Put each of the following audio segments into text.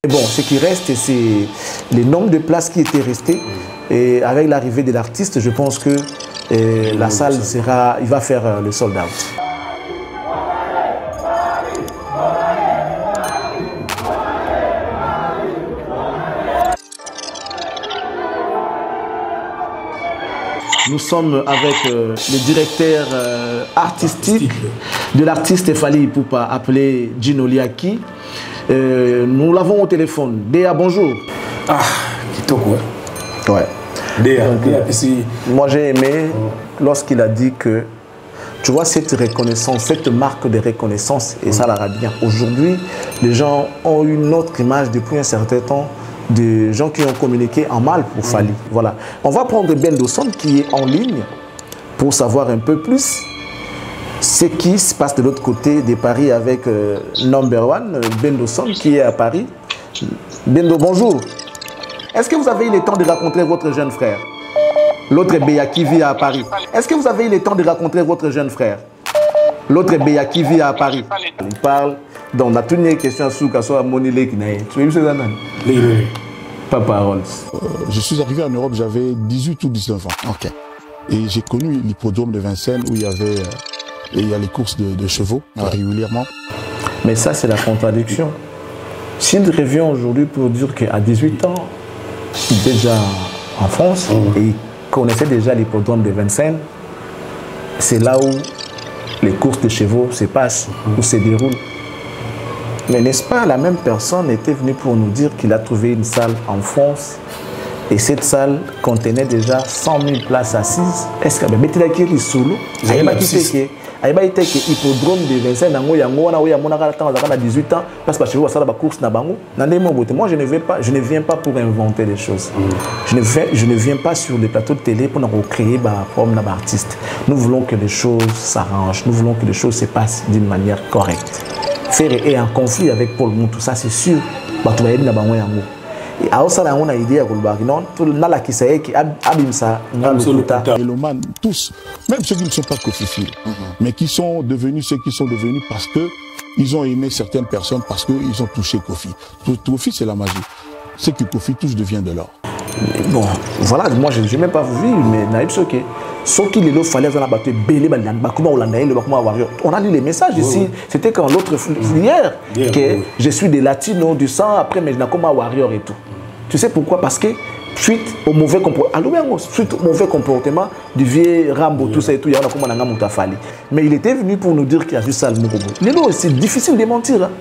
Mais bon, ce qui reste, c'est les nombres de places qui étaient restées. Et avec l'arrivée de l'artiste, je pense que la salle sera, il va faire le sold out. Nous sommes avec le directeur artistique de l'artiste Fally Ipupa, appelé Gino Liaki. Nous l'avons au téléphone. Déa, bonjour. Ah, Kitoko. Ouais. Déa, moi j'ai aimé lorsqu'il a dit que, tu vois, cette reconnaissance, cette marque de reconnaissance, et ça l'ira bien. Aujourd'hui, les gens ont une autre image depuis un certain temps de gens qui ont communiqué en mal pour Fally. Voilà. On va prendre Ben Dawson qui est en ligne pour savoir un peu plus ce qui se passe de l'autre côté de Paris avec Number One, Ben Dawson qui est à Paris. Bendo, bonjour. Est-ce que vous avez eu le temps de rencontrer votre jeune frère? L'autre Béa qui vit à Paris. Est-ce que vous avez eu le temps de rencontrer votre jeune frère? L'autre Béa qui vit à Paris. Il parle. Donc, on a toutes les questions sur la monnaie qui n'a. Tu veux dire ça? Pas parole. Je suis arrivé en Europe, j'avais 18 ou 19 ans. Ok. Et j'ai connu l'hippodrome de Vincennes où il y avait les courses de chevaux régulièrement. Mais ça, c'est la contradiction. S'il revient aujourd'hui pour dire qu'à 18 ans, il était déjà en France et il connaissait déjà l'hippodrome de Vincennes, c'est là où les courses de chevaux se passent, où se déroulent. Mais n'est-ce pas, la même personne était venue pour nous dire qu'il a trouvé une salle en France et cette salle contenait déjà 100 000 places assises. Est-ce que mettez solo Aïba était que l'hippodrome de Vincennes, il y a 18 ans, parce que je vais faire la course. Moi, je ne viens pas pour inventer des choses. Je ne viens pas sur les plateaux de télé pour créer un artiste. Nous voulons que les choses s'arrangent, nous voulons que les choses se passent d'une manière correcte. Faire est en conflit avec Paul Moutou, ça c'est sûr. Et à ça, on a idée à non, tout le monde qui sait qui abîme ça, les lomanes, tous, même ceux qui ne sont pas Kofi, mais qui sont devenus ceux qui sont devenus parce que ils ont aimé certaines personnes, parce qu'ils ont touché Kofi. Kofi, c'est la magie. Ce que Kofi touche devient de l'or. Bon, voilà, moi je n'ai même pas vu, mais naïf ok. Ce qu'il est fallait on a lu les messages ici. C'était quand l'autre hier que je suis des latinos du sang après mais je n'ai comme un warrior et tout. Tu sais pourquoi? Parce que suite au mauvais comportement du vieux Rambo, tout ça et tout, il y a comme un Fally. Mais il était venu pour nous dire qu'il y a vu ça le Mokobo. C'est difficile de mentir. Hein.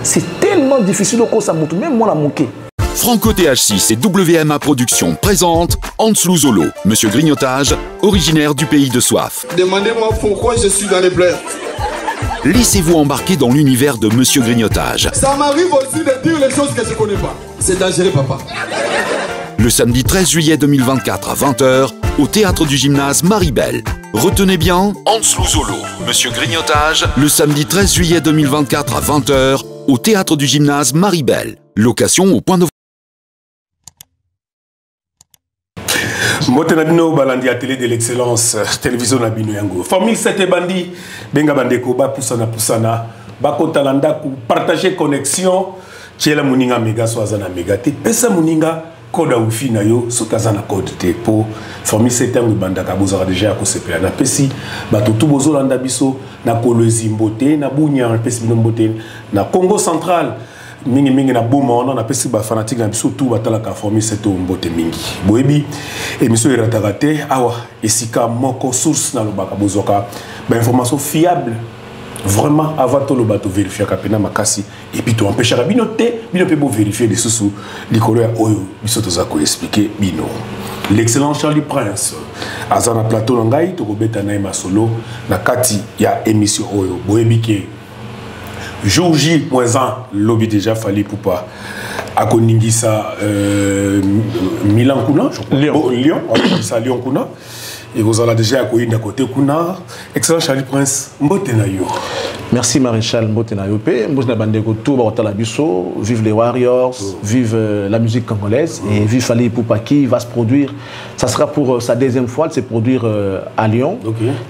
C'est tellement difficile au ça même moi la moqué. Franco TH6 et WMA Productions présentent Anslou Zolo, Monsieur Grignotage, originaire du pays de Soif. Demandez-moi pourquoi je suis dans les plaies. Laissez-vous embarquer dans l'univers de Monsieur Grignotage. Ça m'arrive aussi de dire les choses que je ne connais pas. C'est dangereux, papa. Le samedi 13 juillet 2024 à 20h, au théâtre du gymnase Maribel. Retenez bien, Anslou Zolo, Monsieur Grignotage, le samedi 13 juillet 2024 à 20h, au théâtre du gymnase Maribel. Location au point de Motenabino balandi à télé de l'excellence télévision na bino yango. Famille Sete Bandi benga bandeko ba pusana ba kontalanda ku partager connexion tiela muninga mega swazana mega te pesa muninga koda ufi na yo sokazana code te po famille Sete yango bandaka bozara déjà ko sepela na pesi bato tu bozolanda biso na kolezi mbote na bunya pesi bino mbote na Congo central mingi na boma on a pesi ba fanatique na biso tout batala ka famille Sete mbote mingi boyebi émission iratakate awa esika moko source na lobaka bozoka ba information fiable vraiment avant tout le bateau vérifier kapena makasi et puis to empêcher bino pe bo vérifier les sous likolo ya oyo biso toza ko expliquer bino l'excellent Charlie Prince azana plateau ngai to kobeta na masolo na kati ya émission oyo boyebi ke jour J -1 lobby déjà Fally Ipupa à Koningisa Milan Kuna je crois Lyon ça Lyon Kuna et vous allez déjà à côté Kuna excellent Charlie Prince mbote na yo Merci Maréchal Mbotena Yopé. Mbotena Bandeko Touba Otala Bisso. Vive les Warriors, vive la musique congolaise et vive Fally Ipupa qui va se produire. Ça sera pour sa deuxième fois de se produire à Lyon.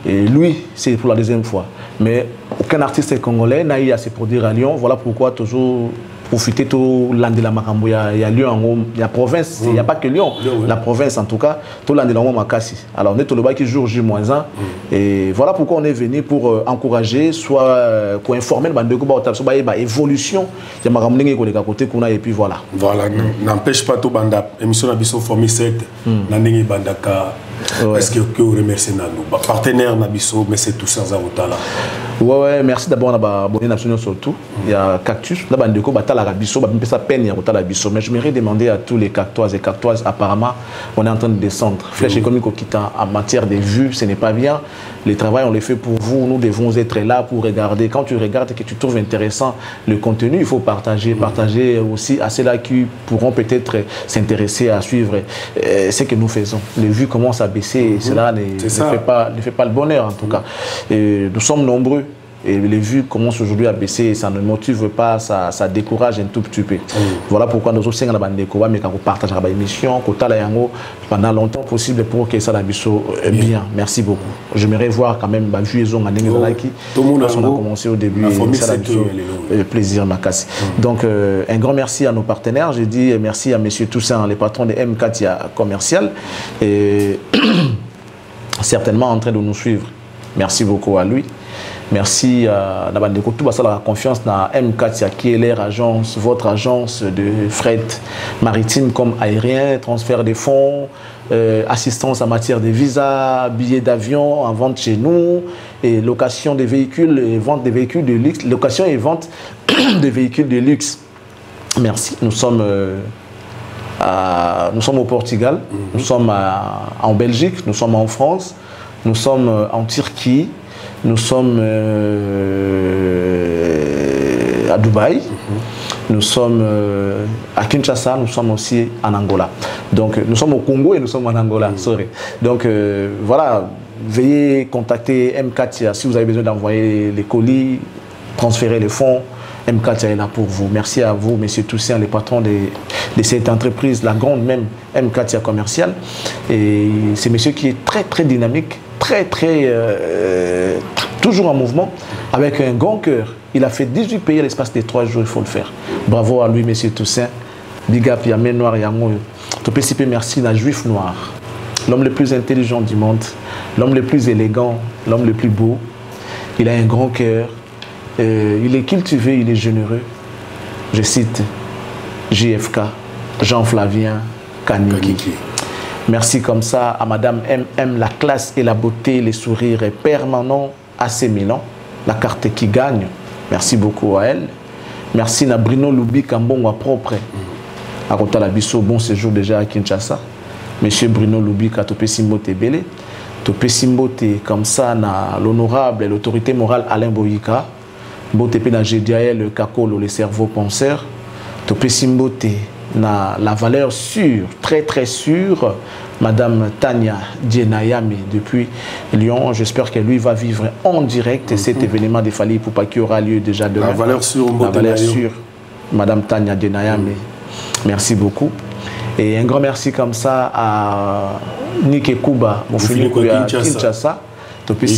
Et lui, c'est pour la deuxième fois. Mais aucun artiste congolais n'a eu à se produire à Lyon. Voilà pourquoi toujours profiter tout l'an de la Makambo. Il y a Lyon, il y a province, il n'y a pas que Lyon. La province en tout cas, tout l'an de la Makassi. Alors on est au Loba qui joue J-1. Et voilà pourquoi on est venu pour encourager, soit pour informer le bandeko sur l'évolution de Makambo côté et puis voilà. Voilà, n'empêche pas tout banda émission Nabiso Formule 7 Nandenge Bandaka. Est-ce que vous remerciez nos partenaires Nabiso, mais c'est tout ça Zawutala. Ouais, merci d'abord à abonné national surtout. Il y a Cactus, là bandeko batala Rabiso, ça peine ya batala Biso. Mais je m'aimerais demander à tous les Cactoises et Cactoises, apparemment, on est en train de descendre. Flèche économique au Kita en matière de vues, ce n'est pas bien. Les travaux on les fait pour vous, nous devons être là pour regarder. Quand tu regardes et que tu trouves intéressant le contenu, il faut partager, partager aussi à ceux-là qui pourront peut-être s'intéresser à suivre ce que nous faisons. Les vues commencent à baisser et cela ne fait pas le bonheur en tout cas. Et nous sommes nombreux. Et les vues commencent aujourd'hui à baisser et ça ne motive pas, ça décourage un tout petit peu. Voilà pourquoi nous sommes mais quand on partage l'émission, pendant longtemps possible pour que ça soit bien. Merci beaucoup. J'aimerais voir quand même ma vue et zone on a commencé au début. Plaisir, Makassi. Donc un grand merci à nos partenaires. Je dis merci à M. Toussaint, les patrons de M4 Commercial, et certainement en train de nous suivre. Merci beaucoup à lui. Merci à la confiance dans M4 qui est leur agence, votre agence de fret maritime comme aérien, transfert des fonds, assistance en matière de visa, billets d'avion en vente chez nous, et location des véhicules et vente des véhicules de luxe, location et vente de véhicules de luxe. Merci. Nous sommes au Portugal, nous sommes en Belgique, nous sommes en France, nous sommes en Turquie. Nous sommes à Dubaï, nous sommes à Kinshasa, nous sommes aussi en Angola. Donc nous sommes au Congo et nous sommes en Angola. Sorry. Donc voilà, veuillez contacter M4 si vous avez besoin d'envoyer les colis, transférer les fonds. M4 est là pour vous. Merci à vous, Monsieur Toussaint, les patrons de cette entreprise, la grande même M4 Commercial. Et c'est monsieur qui est très très dynamique, toujours en mouvement, avec un grand cœur. Il a fait 18 pays à l'espace de 3 jours, il faut le faire. Bravo à lui, M. Toussaint. Big up, Yamé Noir, Yamou. Merci à Juif Noir, l'homme le plus intelligent du monde, l'homme le plus élégant, l'homme le plus beau. Il a un grand cœur, il est cultivé, il est généreux. Je cite JFK, Jean-Flavien Kaniki. Merci comme ça à Madame MM, la classe et la beauté, les sourires permanents à AC Milan, la carte qui gagne. Merci beaucoup à elle. Merci à Bruno Loubi Kambongo propre. À Kota Labiso, bon séjour déjà à Kinshasa. Monsieur Bruno Loubi Katopé Simbote Belé. Topé Simbote comme ça, na l'honorable et l'autorité morale Alain Boyika. Botepe na Gédiaël Kakolo, le cerveau penseur. Topé Simbote na la valeur sûre, très très sûre, Madame Tania Dienayame depuis Lyon. J'espère que lui va vivre en direct cet événement de Fally Ipupa qui aura lieu déjà demain. La valeur sûre, Madame Tania Dienayame. Merci beaucoup. Et un grand merci comme ça à Nike Kuba, mon fils à Kinshasa. Nike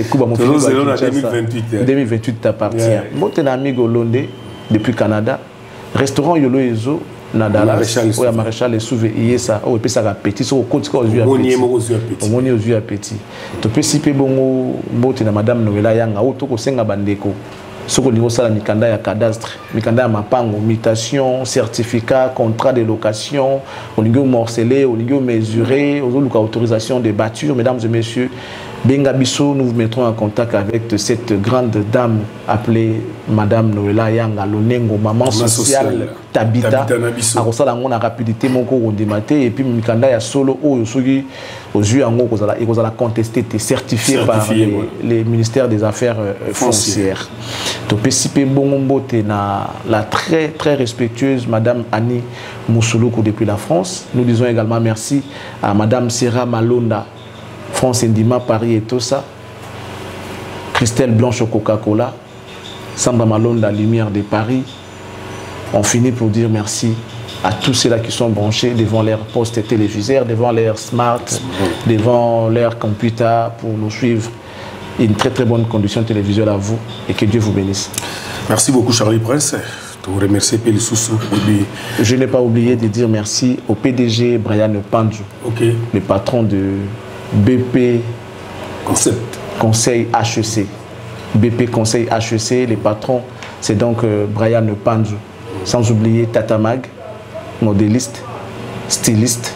Kuba, mon fils à Kinshasa. 2028 t'appartient. Mon amigo Londé depuis Canada. Restaurant Yolo Ezo. Nadala, oui, Maréchal est souvé hier ça, oh et puis ça va petit, so compte aux yeux à petit. Tu peux si peu bon mot na Madame Noëlla Yanga, auto ko senga bandeko. Soko niveau sala mikanda ya cadastre, mikanda ya mapango, mutation, certificat, contrat de location, au niveau morcelé, au niveau mesuré, au niveau autorisation de bâtures, mesdames et messieurs. Benga Bisso, nous vous mettrons en contact avec cette grande dame appelée Madame Noëlla Yanga Lonengo, maman sociale Tabita. A Rosala on a rapidité mon cours au dématé et puis Mikanda ya solo aux yeux en haut ils ont contesté certifié par les ministères des Affaires foncières. Topesipe Bongombote na la très très respectueuse Madame Annie Moussouloko depuis la France. Nous disons également merci à Madame Serra Malonda, France Indima, Paris et tout ça. Christelle Blanche au Coca-Cola, Samba Malone, la lumière de Paris. On finit pour dire merci à tous ceux-là qui sont branchés devant leurs postes téléviseurs, devant leurs smart, devant leurs computer pour nous suivre. Une très très bonne condition télévisuelle à vous et que Dieu vous bénisse. Merci beaucoup Charlie Prince. Je vous remercie Peli Soussou. Je n'ai pas oublié de dire merci au PDG Brian Pandjou, le patron de BP Conseil HEC. BP Conseil HEC, les patrons, c'est donc Brian Pandjou. Sans oublier Tata Mag, modéliste, styliste,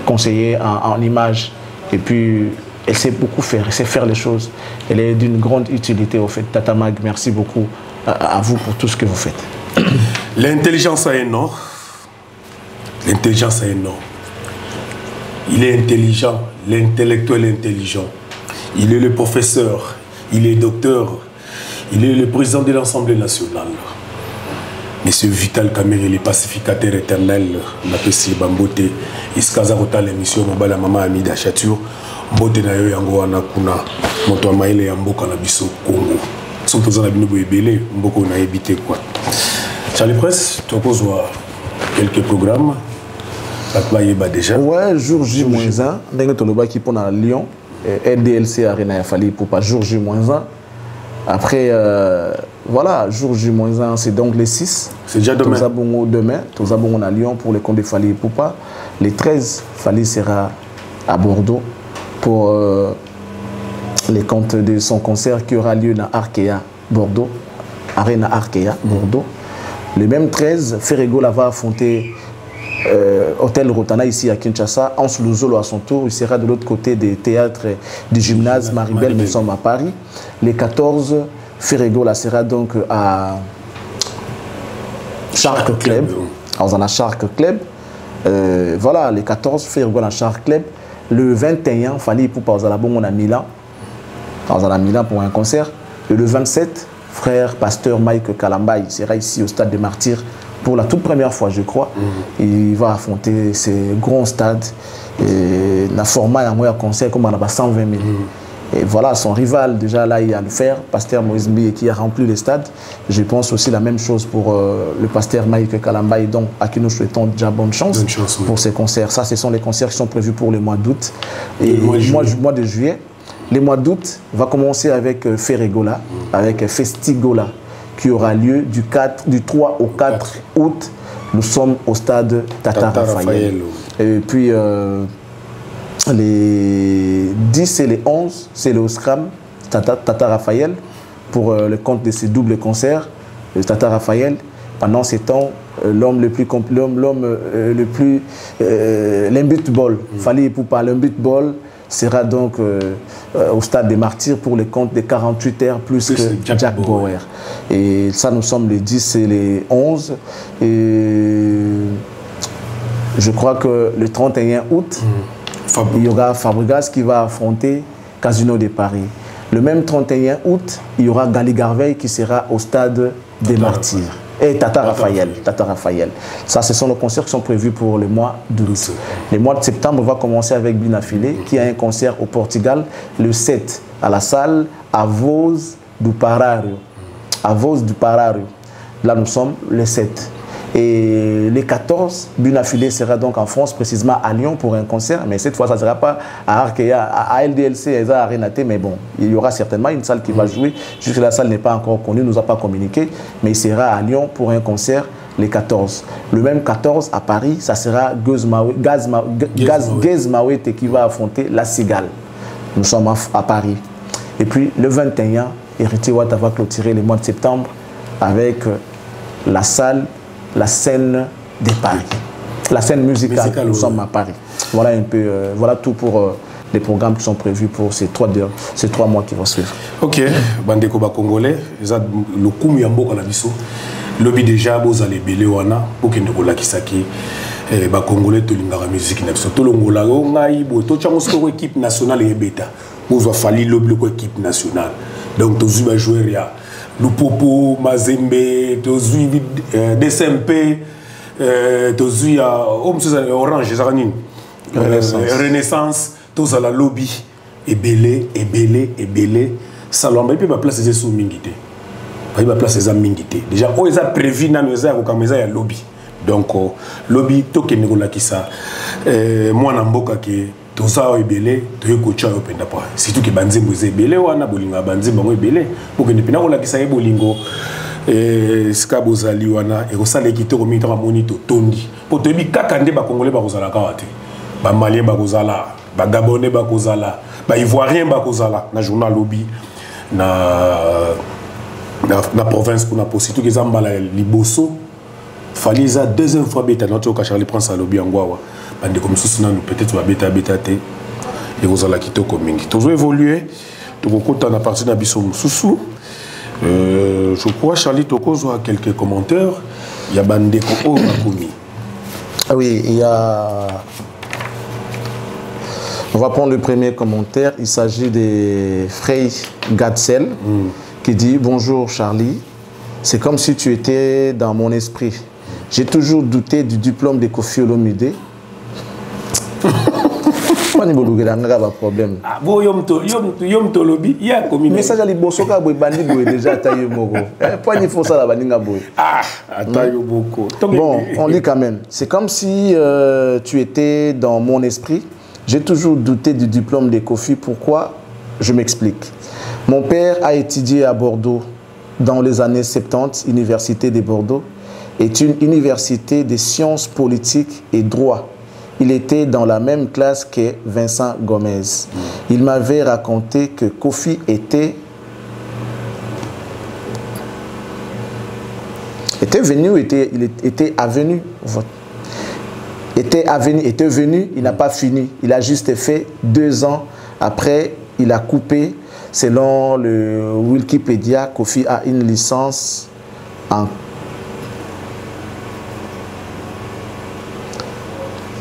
conseiller en images. Et puis, elle sait beaucoup faire, elle sait faire les choses. Elle est d'une grande utilité au fait. Tata Mag, merci beaucoup à vous pour tout ce que vous faites. L'intelligence a un nom. L'intelligence a un nom. Il est intelligent, l'intellectuel intelligent. Il est le professeur, il est docteur, il est le président de l'Assemblée nationale. Monsieur Vital Kamere, le pacificateur éternel, Napesi Bambote, Iskaza Rota l'émission Mobala Mama Amida Chatur, Mbote na yo yango wana kuna, moto amaile ya mboka na biso Congo. Surtout dans la binobo ebele, mboko na ebité quoi. Charlie Press, tu poses quelques programmes. Ça te va déjà. Ouais, jour J-1, dans Toloba qui pond à Lyon, LDLC Arena a fallu pour pas jour J-1. Après, voilà, jour J-1, c'est donc les 6. C'est déjà demain. Demain, tous abonnés à Lyon pour les comptes de Fali Poupa. Les 13, Fali sera à Bordeaux pour les comptes de son concert qui aura lieu dans Arkea, Bordeaux. Arena Arkea, Bordeaux. Le même 13, Ferregola va affronter Hôtel Rotana ici à Kinshasa. Hans Luzolo à son tour, il sera de l'autre côté des théâtres du gymnase Maribel, nous sommes à Paris. Les 14, Ferregola sera donc à Shark Club. Alors, on a Shark Club. Voilà, les 14, Ferregola à Shark Club. Le 21, Fali Poupa aux Alabons, on a Milan. On a Milan pour un concert. Et le 27, frère pasteur Mike Kalambay sera ici au stade des Martyrs pour la toute première fois, je crois. Il va affronter ces grands stades. Le format est un concert comme on a 120 000. Et voilà, son rival, déjà là, il a le faire, pasteur Moïse Mbi, qui a rempli les stades. Je pense aussi la même chose pour le pasteur Mike Kalambay, donc à qui nous souhaitons déjà bonne chance pour ces concerts. Ça, ce sont les concerts qui sont prévus pour le mois d'août. Et le mois de juillet. Le mois d'août va commencer avec Ferregola, avec Festigola, qui aura lieu du 3 au 4 août. Nous sommes au stade Tata Raphaël. Et puis, les 10 et les 11, c'est le Oscram, Tata Raphaël, pour le compte de ces doubles concerts. Le Tata Raphaël, pendant ces temps, l'homme le plus l'imbutball, Fali Poupa, l'imbutball sera donc au stade des Martyrs pour le compte des 48 heures plus que Jack Bauer. Et ça, nous sommes les 10 et les 11. Et je crois que le 31 août, il y aura Fabregas qui va affronter Casino de Paris. Le même 31 août, il y aura Gali Garveil qui sera au stade des Martyrs. Et Tata Raphaël. Ça, ce sont nos concerts qui sont prévus pour le mois d'août. Le mois de septembre va commencer avec Binafile, qui a un concert au Portugal, le 7 à la salle Avós do Parario. Avós do Parario. Là, nous sommes le 7. Et les 14, Binafile sera donc en France, précisément à Lyon pour un concert. Mais cette fois, ça ne sera pas à Arkea, à LDLC, à Arenaté. Mais bon, il y aura certainement une salle qui va jouer. Juste que la salle n'est pas encore connue, ne nous a pas communiqué. Mais il sera à Lyon pour un concert les 14. Le même 14 à Paris, ça sera Gaz Mawete qui va affronter La Cigale. Nous sommes à Paris. Et puis le 21, Héritier Wata va clôturer le mois de septembre avec la scène de Paris. La scène musicale, nous sommes à Paris. Voilà un peu, voilà tout pour les programmes qui sont prévus pour ces 3 mois qui vont suivre. Ok, Bandeko ba Congolais, le coup Miyambo Kanabiso, lobby déjà, vous allez belé wana, pour que nous lakisaki, ba Congolais to lingara musique na biso. To longola ngai bo to chango sko équipe nationale et beta. Vous va falloir lobby ko équipe nationale. Donc to zuba jouer ya Lupopo, Mazembe, Tozui DSMP, Tozui Orange, Renaissance, tous à la lobby, et belé. salon ba peut place des sous mingité ba place des mingité déjà o eza prévu na noza ko kameza ya lobby donc lobby to ke negola kisa moi na mboka ke toza ebele to ekocha yo penda pa surtout ke banzembo eza ebele wana bolinga banzembo ngo ebele pour que ne pena ko la kisa bolingo sika bozali wana ekosala kitoko mingi taka moni totondi po toyebi kaka nde bakongole bakozala kaka te bamalien bakozala bagabonais bakozala baivoirien bakozala na journal lobby na province kuna po surtout ke eza mbala liboso fali eza deuxième fois beta na toyoka Charlie Prince alobi yango awa bandeko mosusu nanu peut-être babeta te ekozala kitoko mingi tozo évoluer tokokota na partie na biso mosusu. Je crois Charlie Tokozo a quelques commentaires. Il y a Bandeko Omakumi. Ah oui, il y a. On va prendre le premier commentaire. Il s'agit de Frey Gadsel qui dit bonjour Charlie. C'est comme si tu étais dans mon esprit. J'ai toujours douté du diplôme de Kofi Olomide. Problème. Ah bon, yom to lobby, il y a commis. Mais ça j'ai bosoka boy bandi boy déjà taillé moko. Pas ni faut ça la baninga boy. Ah, taillé beaucoup. Bon, on lit quand même. C'est comme si tu étais dans mon esprit. J'ai toujours douté du diplôme de Kofi. Pourquoi? Je m'explique. Mon père a étudié à Bordeaux dans les années 70, Université de Bordeaux, est une université de sciences politiques et droit. Il était dans la même classe que Vincent Gomez. Il m'avait raconté que Kofi était venu, il n'a pas fini. Il a juste fait 2 ans. Après, il a coupé. Selon le Wikipédia, Kofi a une licence en...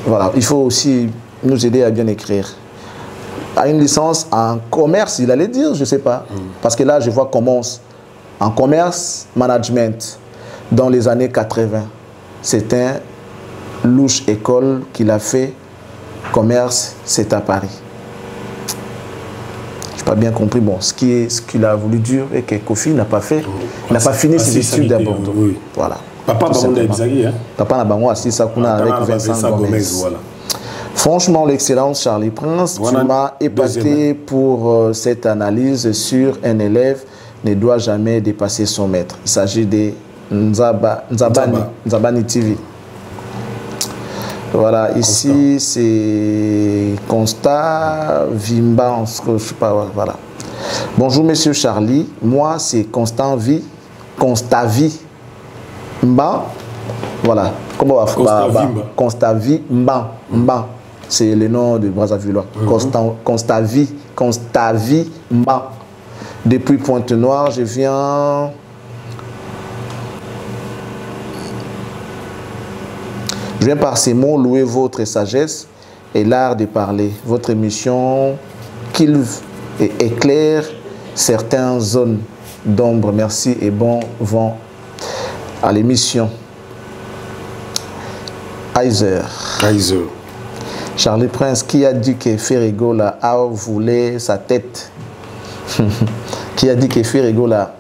Voilà, il faut aussi nous aider à bien écrire. A une licence en commerce, il allait dire, je ne sais pas. Parce que là, je vois commence en commerce, management, dans les années 80. C'est un louche école qu'il a fait. Commerce, c'est à Paris. Je n'ai pas bien compris. Bon, ce qu'il a voulu dire est que Kofi n'a pas fait, n'a pas fini ses études à Bordeaux. Oui. Voilà. Papa n'a pas assis ça avec Vincent Gomez. Voilà. Franchement, l'excellence Charlie Prince, tu m'as épaté pour cette analyse sur un élève ne doit jamais dépasser son maître. Il s'agit de Nzabani TV. Voilà, ici c'est Constat Vimba, je sais pas, voilà. Bonjour Monsieur Charlie, moi c'est Constat Vie. Mba, voilà. Comment on va Constavi Mba. Mba, c'est le nom de Brazzavillois. Constavi Mba. Depuis Pointe-Noire, je viens. Je viens par ces mots louer votre sagesse et l'art de parler. Votre émission kilve et éclaire certaines zones d'ombre. Merci et bon vent à l'émission. Heiser. Charlie Prince, qui a dit que Ferrigola a voulu sa tête? Qui a dit que Ferrigola,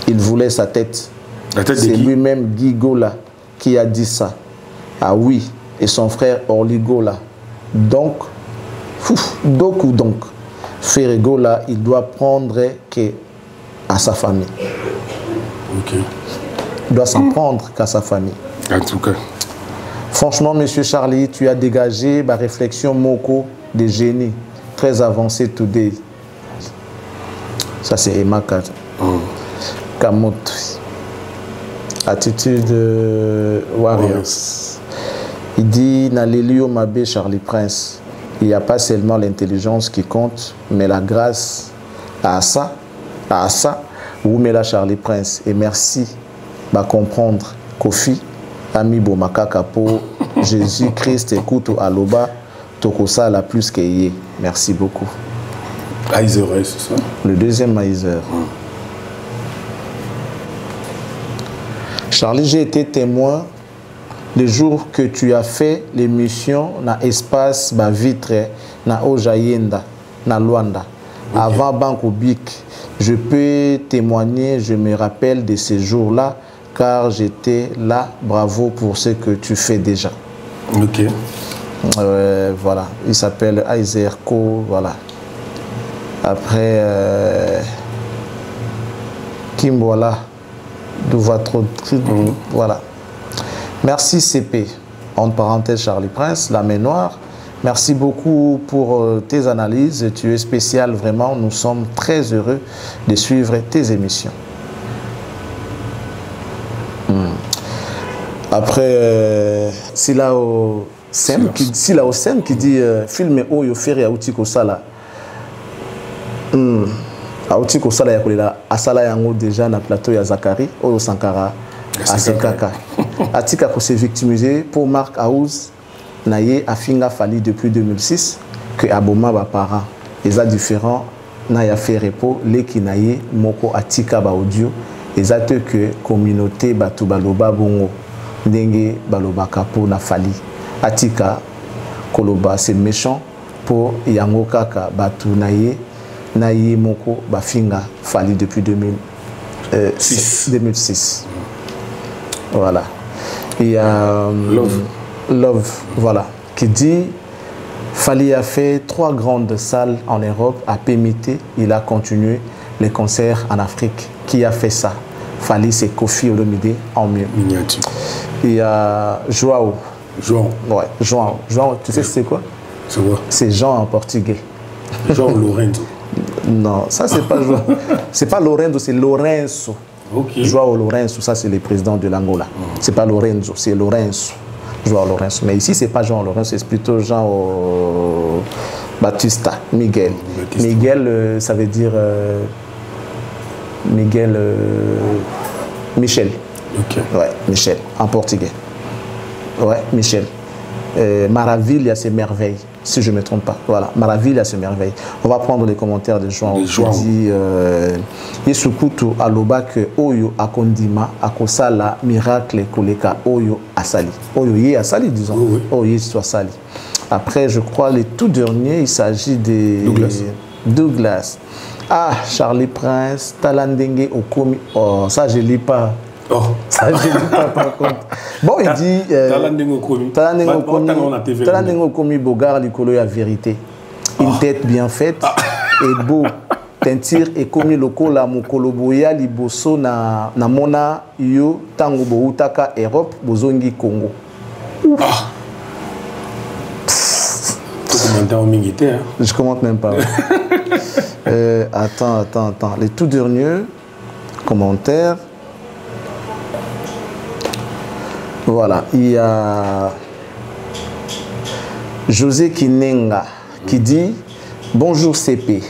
il voulait sa tête? C'est lui-même Guy Gola qui a dit ça. Ah oui, et son frère Orligola. Donc, Ferrigola, il doit prendre que à sa famille. Okay. Il doit s'en prendre qu'à sa famille. En tout cas. Franchement, Monsieur Charlie, tu as dégagé ma réflexion moko de génie. Très avancé today. Ça, c'est Emma Kamot. Attitude Warriors. Il dit, Nalelio Mabé Charlie Prince, il n'y a pas seulement l'intelligence qui compte, mais la grâce à ça. Oumela Charlie Prince, et merci de comprendre Kofi Ami Bomakaka pour Jésus-Christ écoute Aloba Tokosa la plus qu'ayé. Merci beaucoup. Heiser, c'est ça? Le deuxième Heiser. Charlie, j'ai été témoin le jour que tu as fait l'émission na espace ba vitre na Ojayenda na Luanda. avant Banco Bic. Je peux témoigner, je me rappelle de ces jours-là, car j'étais là. Bravo pour ce que tu fais déjà. Ok. Voilà, il s'appelle Aizerko, voilà. Après, Kimbola, d'où va trop... Voilà. Merci CP, entre parenthèses Charlie Prince, la main noire. Merci beaucoup pour tes analyses, tu es spécial vraiment, nous sommes très heureux de suivre tes émissions. Après, Silao Sem qui dit film Oyo Ferry Aouti Kosala. Aouti Kosala Yakolela Asala Yango déjà na plateau ya Zakari, Oyo Sankara, Asekaka. Atika ko s'est victimisé pour Marc House. Naye Afinga Fali depuis 2006 que Aboma ba parent. Les a différents Naya fait repos les qui naye moko Atika ba audio. Les a que communauté batu baloba bongo ndenge baloba kapo na Fali. Atika koloba c'est méchant pour yango kaka batu naye moko bafinga Fali depuis 2006. Voilà. Il y a Love, voilà, qui dit Fali a fait 3 grandes salles en Europe, à PMT, il a continué les concerts en Afrique. Qui a fait ça? Fali, c'est Kofi Olomide en mieux. Il y a Joao. Ouais, Joao, tu sais c'est quoi? C'est quoi? C'est Jean en portugais. Jean Lorenzo. Non, ça c'est pas Joao. C'est pas Lorenzo, c'est Lorenzo. Okay. Joao Lorenzo, ça c'est le président de l'Angola. C'est pas Lorenzo, c'est Lorenzo. Joao Lorenzo. Mais ici, c'est pas Jean Lorenzo, c'est plutôt Jean Batista, Miguel. Miguel, ça veut dire Michel. Okay. Ouais, Michel, en portugais. Ouais, Michel. Maravilha, c'est merveille, si je ne me trompe pas. Voilà, Maravilha, c'est merveille. On va prendre les commentaires de Joao. Qui dit Yesukutu aloba que Oyo akondima akosala miracle koleka Oyo asali. Oyo ye asali, disons. Oui. Oyo soit sali. Après, je crois, les tout derniers, il s'agit de Douglas. Ah, Charlie Prince, Talandenge Okomi. Oh, ça, je ne lis pas. Oh. Ça, je ne dis pas par contre. Bon, il dit Talandenge Okomi Bogar Likolo ya vérité. Une tête bien faite et beau. Teinture et commis loko la mukoloboya liboso na mona yo tango boutaka Europe bozongi Congo. Je commente même pas. Attends. Les tout derniers commentaires. Voilà, il y a José Kinenga qui dit bonjour CP.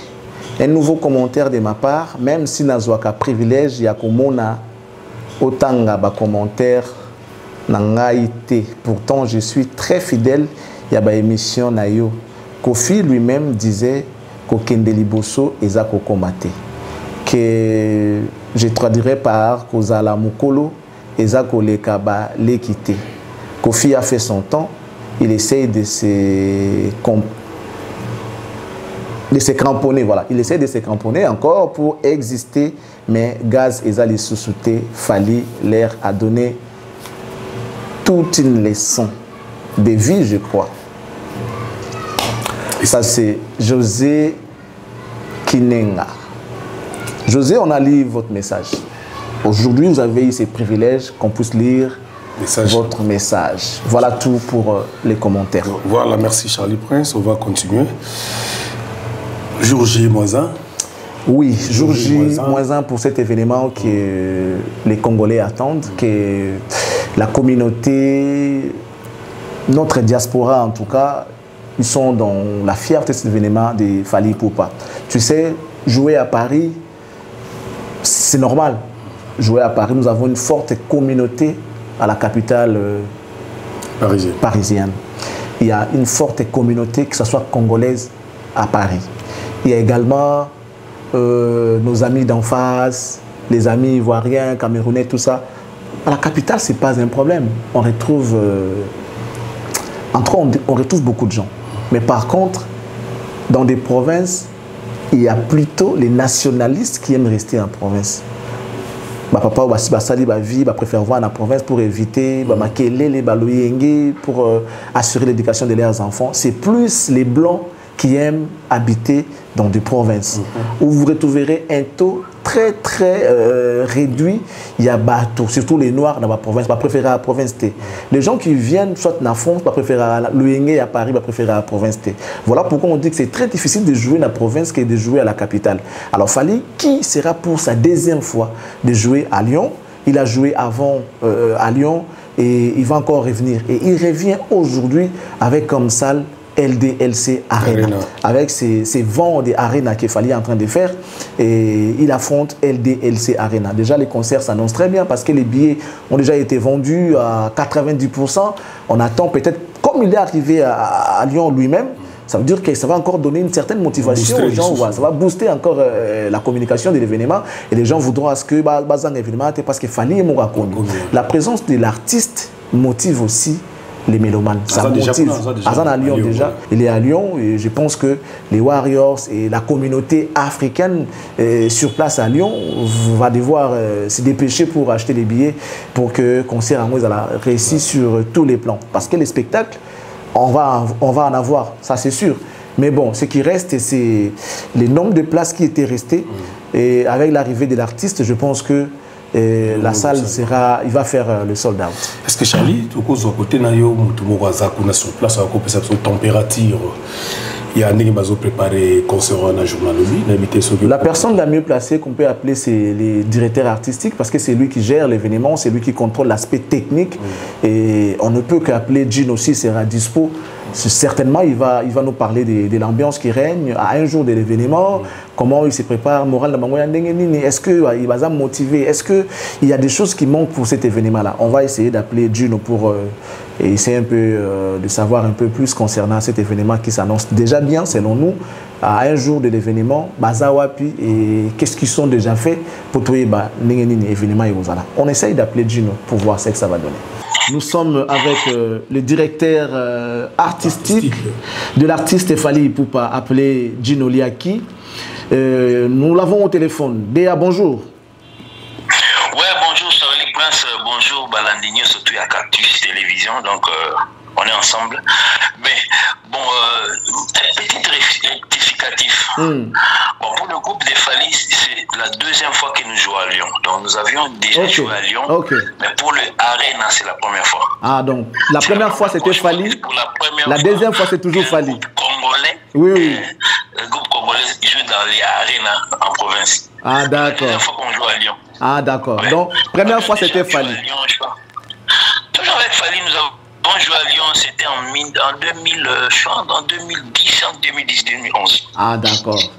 Un nouveau commentaire de ma part, même si nazwaka privilège ya komona otanga ba commentaire nangaite. Pourtant, je suis très fidèle ya ba émission na yo. Kofi lui-même disait kokende liboso eza kokomate. Que je traduirais par kozala mukolo eza koleka ba l'équité. Kofi a fait son temps, il essaye de se cramponner, voilà. Il essaie de se cramponner encore pour exister, mais Gaz et Zali sous-souté, Fali l'air a donné toute une leçon de vie, je crois. Et ça, c'est José Kinenga. José, on a lu votre message. Aujourd'hui, vous avez eu ces privilèges qu'on puisse lire votre message. Voilà tout pour les commentaires. Voilà, merci Charlie Prince. On va continuer. Jour J-1. Oui, jour J-1 pour cet événement que les Congolais attendent, que la communauté, notre diaspora en tout cas, ils sont dans la fierté de cet événement de Fali Ipupa. Tu sais, jouer à Paris, c'est normal. Jouer à Paris, nous avons une forte communauté à la capitale parisienne. Il y a une forte communauté, que ce soit congolaise, à Paris. Il y a également nos amis d'en face, les amis ivoiriens, camerounais, tout ça. À la capitale, ce n'est pas un problème. On retrouve, on retrouve beaucoup de gens. Mais par contre, dans des provinces, il y a plutôt les nationalistes qui aiment rester en province. Papa basali ba vie préfère voir en province pour éviter les baloyenge pour assurer l'éducation de leurs enfants. C'est plus les blancs qui aiment habiter dans des provinces où vous retrouverez un taux très réduit. Il y a bateau, surtout les noirs dans la province, pas préférer à la province T. Les gens qui viennent soit dans la France, pas préférer à l'Oyenge à Paris, pas préférer à la province T. Voilà pourquoi on dit que c'est très difficile de jouer dans la province que de jouer à la capitale. Alors Fally, qui sera pour sa deuxième fois de jouer à Lyon? Il a joué avant à Lyon et il va encore revenir. Et il revient aujourd'hui avec comme salle LDLC Arena. Avec ces vents des Arena qu'il fallait en train de faire, et il affronte LDLC Arena. Déjà, les concerts s'annoncent très bien parce que les billets ont déjà été vendus à 90%. On attend peut-être, comme il est arrivé à Lyon lui-même, ça veut dire que ça va encore donner une certaine motivation aux gens. Ça va booster encore la communication de l'événement et les gens voudront à ce que un événement parce qu'il fallait la présence de l'artiste motive aussi les mélomanes. Ça motive. Azan à Lyon déjà. Il est à Lyon et je pense que les Warriors et la communauté africaine sur place à Lyon va devoir se dépêcher pour acheter les billets pour que le concert réussisse sur tous les plans. Parce que les spectacles, on va en avoir, ça c'est sûr. Mais bon, ce qui reste, c'est le nombre de places qui étaient restées. Et avec l'arrivée de l'artiste, je pense que la salle sera, il va faire le sold out. Est-ce que Charlie, tu as côté nayo sur place à température, il y a un qui préparé concert en journal. La personne la mieux placée qu'on peut appeler, c'est les directeurs artistiques parce que c'est lui qui gère l'événement, c'est lui qui contrôle l'aspect technique et on ne peut qu'appeler Gino aussi sera dispo. Certainement, il va nous parler de l'ambiance qui règne à un jour de l'événement, comment il se prépare, moral, est-ce qu'il va motiver, est-ce qu'il y a des choses qui manquent pour cet événement-là. On va essayer d'appeler Gino pour essayer un peu de savoir un peu plus concernant cet événement qui s'annonce déjà bien, selon nous, à un jour de l'événement, Bazawapi, et qu'est-ce qu'ils sont déjà faits pour trouver l'événement. On essaye d'appeler Gino pour voir ce que ça va donner. Nous sommes avec le directeur artistique de l'artiste Fally Ipupa, appelé Gino Liaki. Nous l'avons au téléphone. Déa, bonjour. Ouais, bonjour, Charlie Prince. Bonjour, Balandinho, surtout à Cactus Télévision. Donc, on est ensemble. Mais, bon, petit rectificatif. Bon, pour le groupe de Fally, c'est la deuxième fois que nous jouons à Lyon. Donc, nous avions déjà joué à Lyon. Mais pour le Arena, c'est la première fois. Ah, donc, la première fois, c'était Fally. La deuxième fois, c'est toujours Fally. Le groupe congolais. Oui. Le groupe congolais joue dans les Arena en province. Ah, d'accord. La deuxième fois qu'on joue à Lyon. Ah, d'accord. Ouais. Donc, première fois, c'était Fally. Toujours avec Fally, nous avons joué à Lyon, c'était en 2010, en 2010-2011. Ah,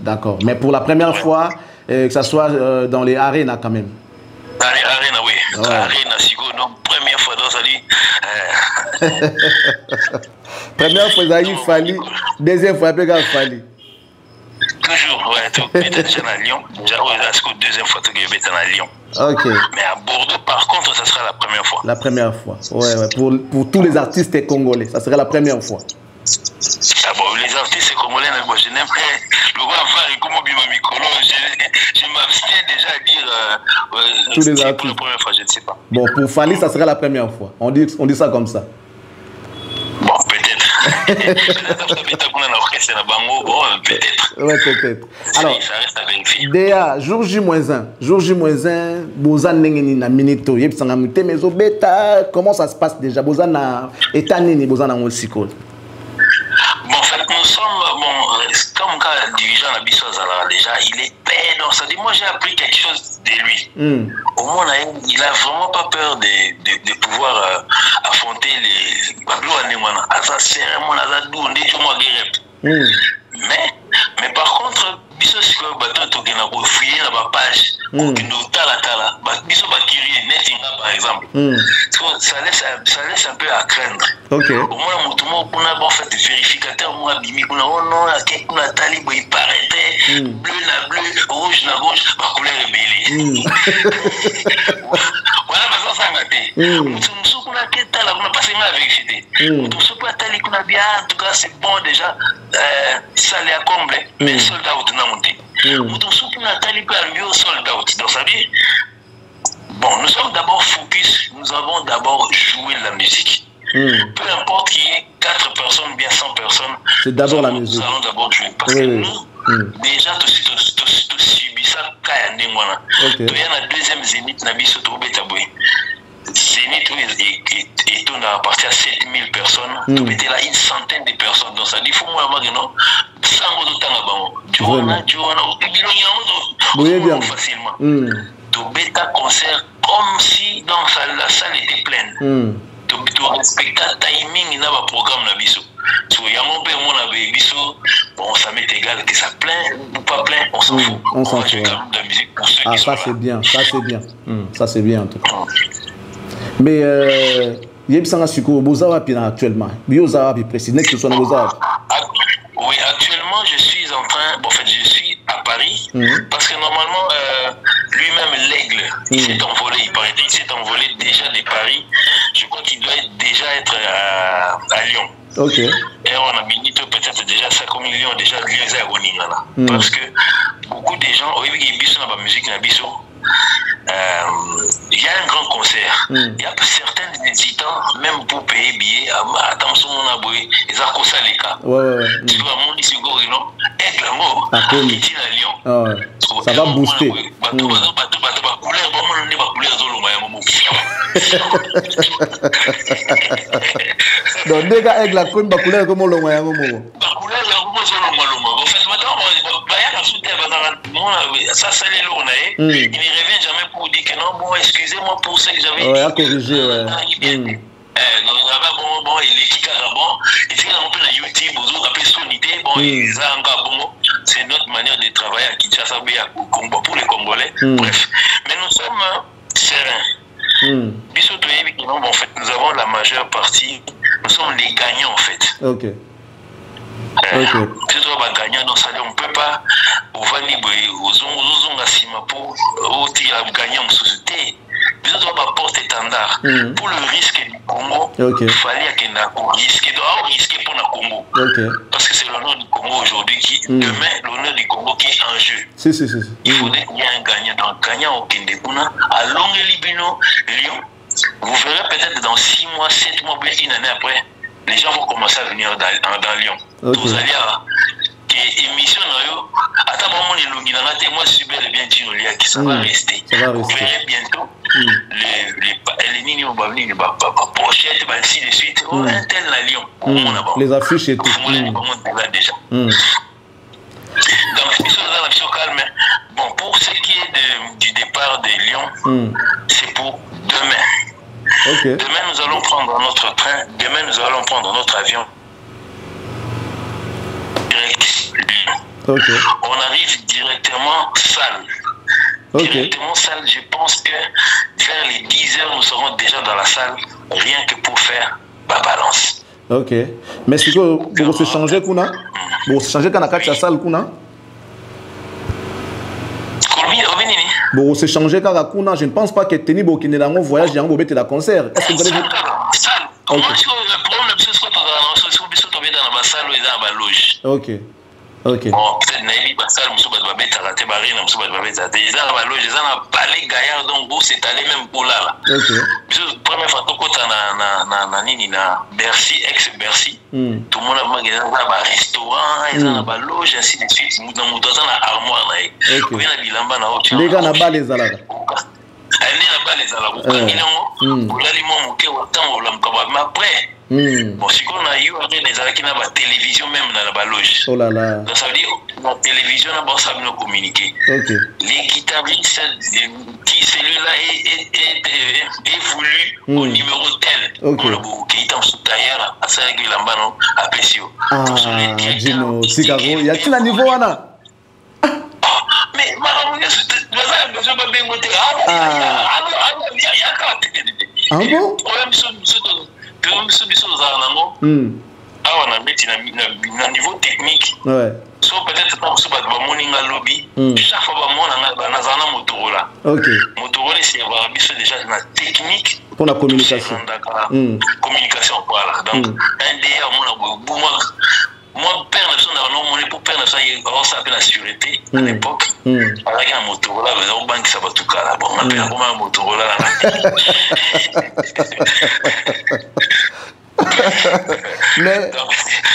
d'accord. Mais pour la première fois, que ce soit dans les Arena quand même. Dans les Arena, oui. Ouais. Arena, Sigo, donc première fois dans Fally. Première fois, il Fally. Deuxième fois, il Fally. Toujours, ouais. Tu es déjà à Lyon. Déjà, c'est la deuxième fois que tu es à Lyon. Ok. Mais à Bordeaux, par contre, ça sera la première fois. La première fois. Ouais. Pour tous les artistes congolais, ça sera la première fois. Ah bon, les artistes congolais, je n'aime pas. Le roi Fary, comment bien Mikolo, je m'abstiens déjà à dire. Tous les artistes. Pour la première fois, je ne sais pas. Bon, pour Fally, ça sera la première fois. On dit ça comme ça. Bon, peut-être. Peut-être. Ouais, peut-être. Alors, ça reste à vérifier. Déa, jour J-1, Bozan Nengeni na Minito, Yepsangamute, mais au bêta, comment ça se passe déjà? Bozan na Etanini, Bozan na Mosikol. Bon, en fait, nous sommes, comme quand le dirigeant Nabiso Zala, déjà, il est pédant. Ça dit, moi, j'ai appris quelque chose de lui. Au moins, il n'a vraiment pas peur de pouvoir affronter les. Mais par contre, biso si le bateau toke na fouiller na ba page pour que nous tala biso ba kiri netinga par exemple. Ça laisse un peu à craindre. OK. Au moins mutumo kuna bon fait vérificateur moi bimi kuna non à kuna tali bo il paraît bleu na bleu, rouge na rouge, ba couleur rebelle. Voilà ça ngate. Mutu musu kuna keta la kuna passer ma vérité. Mutu musu pas tali kuna bien en tout cas c'est bon déjà ça les a comblé mais soldat out na monté. Mutu musu kuna tali pas bio soldat out. Donc ça dit bon, nous sommes d'abord focus, nous avons d'abord joué la musique. Peu importe qu'il y ait 4 personnes, bien 100 personnes, c'est d'abord la musique. Nous allons d'abord jouer. Parce que nous, déjà, tu subis ça, quand il y a tu es la deuxième Zénith, Nabiso, tu es Zénith, et tu as parti à 7000 personnes, tu étais là une centaine de personnes. Donc ça dit, il faut moi, non, sans facilement. Tu bêta concert comme si dans la salle était pleine. Tu respectes le timing dans le programme Nabiso. So yango pe mon avec biso, bon ça m'est égal que ça plein ou pas plein, on s'en fout. On s'en fout. De la musique pour ceux ah qui ça sont c'est là. bien, ça c'est bien. Ça c'est bien en tout cas. Mais yebisanga siko bozawa pina actuellement. Biozawa bi précis que ce soit bozawa. Oui, actuellement je suis en train, bon en fait je suis à Paris parce que normalement lui-même l'aigle, il s'est envolé, il paraît qu'il s'est envolé déjà de Paris. Je crois qu'il doit déjà être à Lyon. Ok. Et on a mis peut-être déjà 5 millions déjà Lyon. Parce que beaucoup de gens, au début, ils sont dans la musique, il y a un grand concert. Il y a certains hésitants, même pour payer billets, attention, on a boué, ils ont causé les cas. Tu vois, mon ici, non, est à Lyon. Ça va booster. Donc, des gars avec la couleur, la couleur comme on l'a ça, c'est les lourds. Il ne revient jamais pour dire que non, bon, excusez-moi pour ce que j'avais dit. À corriger, bon, il est qui bon, et c'est un peu la YouTube, vous avez sonité, bon, c'est notre manière de travailler à Kinshasa, pour les Congolais. Bref, mais nous sommes sereins. En fait, nous avons la majeure partie, nous sommes les gagnants en fait. Ok. Gagnant, donc ça, on ne peut pas gagner en société. Nous devons porter étendard. Pour le risque du Congo, il fallait qu'il y ait un risque pour le Congo. Parce que c'est l'honneur du Congo aujourd'hui qui, demain, l'honneur du Congo qui est en jeu. Il faudrait qu'il y ait un gagnant. Donc, gagnant au Kendekuna, à Longue-Libino, Lyon. Vous verrez peut-être dans 6 mois, 7 mois, bien une année après, les gens vont commencer à venir dans Lyon. Vous allez à émission, moi je suis bel et bien dit que ça va rester. Vous verrez bientôt les lignes pochettes, ainsi de suite. Un tel à Lyon. Les affiches et tout. Déjà. Donc, mission calme. Bon, pour ce qui est du départ de Lyon, c'est pour demain. Demain, nous allons prendre notre train. Demain, nous allons prendre notre avion. On arrive directement salle. Directement salle, je pense que vers les 10 heures, nous serons déjà dans la salle, rien que pour faire ma balance. Ok. Mais si vous se changez, vous changez quand la salle, bon, se changer quand la je ne pense pas que Teni Bokine dans mon voyage, il y a un concert. Est-ce que vous allez dire ok. Ok. Bon, peut-être Naïli Bassal, Moussou Badbabeta, la Tébari, Moussou Badbabeta, ils ont la loge, ils ont la palais gaillard, donc vous, c'est allé même pour là. Ok. Première fois, tout na Bercy, ex-Bercy. Tout le monde a magasin, un restaurant, ils ont la loge, ainsi de suite. Nous avons une armoire. Les gars, n'a pas les alas. Après, bon, si on a eu des télévision même dans la loge. Oh là là. Donc ça veut dire la télévision n'a pas savoir nous communiquer. Les guitaristes, celui-là est voulu au numéro tel. Qui est en sous-tailleur à ça avec l'ambano à Pessio. Gino, Cigaro, y a-t-il un niveau là? Mais ah bon? Niveau technique, so peut-être pas lobby. Chaque fois, on a Motorola. Motorola c'est déjà la technique pour la communication. Communication, voilà. Donc NDA moi père ne pour père ça appelle la sécurité à l'époque avec un Motorola au banque ça va tout cas bon on appelle comment un Motorola mais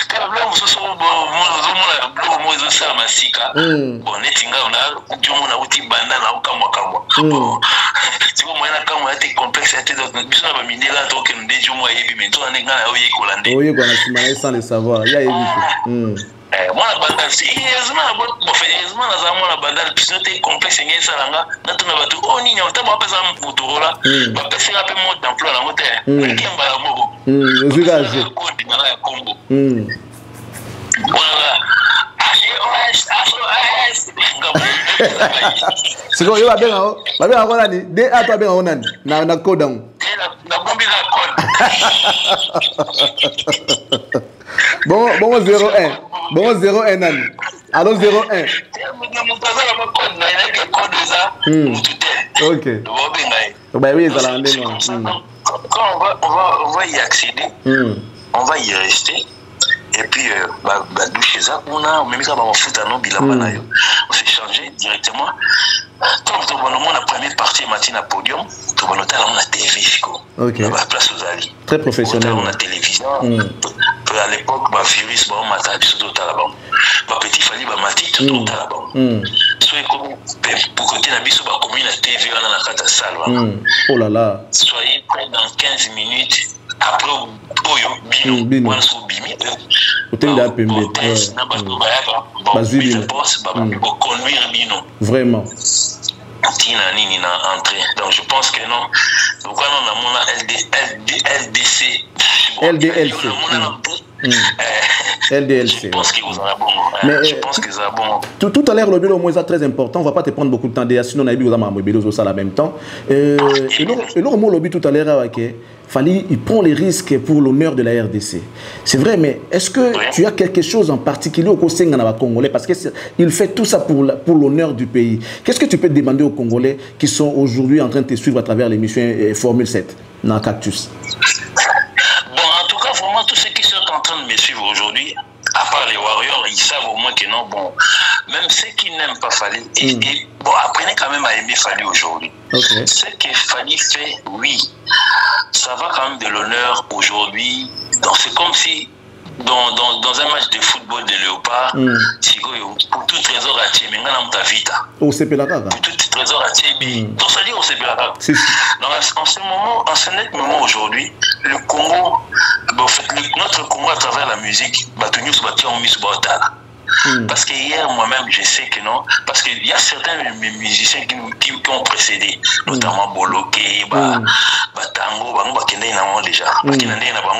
quand là on se sent bon ça masika bon netinga on a uti banda na ukamwa bon tu vois moi na kama était complexe était donc biso na mindela donc ndeji moi yebi mais toi nenga na oyi kolande oyi kwa na simana sans le savoir ya yebi moi la banda si heureusement bon heureusement na zama la banda biso te complexe ngé salanga na tuna batu o nini on taba pesa Motorola ba pesa un peu mode d'emploi la moto kemba la mobo ozigage code na la combo voilà c'est quoi yo ba benga ko nani de a to benga onani na code on na bombi la code bon 01 bon 01 nani allo 01 ok bah oui ça la quand on va y accéder on va y rester et puis douche ça on même quand on fout à nos bilamba na yo on s'est changé directement comme tout bonnement la première partie matin à podium tout bon hôtel on a TV fico OK la place aux alliés très professionnel on a télévision à l'époque ma virus bon matin biso tout à la banque ma petit fali ba mati tout à la banque soit comme pour côté na biso ba commune la TV on a la carte salle oh là là soyez prêts dans 15 minutes après oyo bino on so bimi utenda pembe conduire bino vraiment tina nini na entrée donc je pense que non donc on a mon LDC LDLC LDLC. Je pense que vous avez bon. Mais je pense que ça bon. Tout à l'heure, le bureau moins très important. On va pas te prendre beaucoup de temps. Sinon, on a eu besoin de mobiliser ça en même temps. Et le mot lobby tout à l'heure, Fally, il prend les risques pour l'honneur de la RDC. C'est vrai, mais est-ce que tu as quelque chose en particulier au Congolais parce qu'il fait tout ça pour l'honneur du pays. Qu'est-ce que tu peux demander aux Congolais qui sont aujourd'hui en train de te suivre à travers l'émission Formule 7 dans Cactus? Tous ceux qui sont en train de me suivre aujourd'hui, à part les Warriors, ils savent au moins que non, bon, même ceux qui n'aiment pas Fally, bon, apprenez quand même à aimer Fally aujourd'hui. Okay. Ce que Fally fait, oui, ça va quand même de l'honneur aujourd'hui. C'est comme si, dans un match de football de Léopard, pour tout trésor à Tchébé, au CPLACA. Pour tout trésor à Tchébé, donc ça dit au CPLACA. En ce moment aujourd'hui, le Congo, notre Congo à travers la musique, parce que hier moi-même je sais que non, parce qu'il y a certains musiciens qui ont précédé, notamment Boloké, Tango, déjà.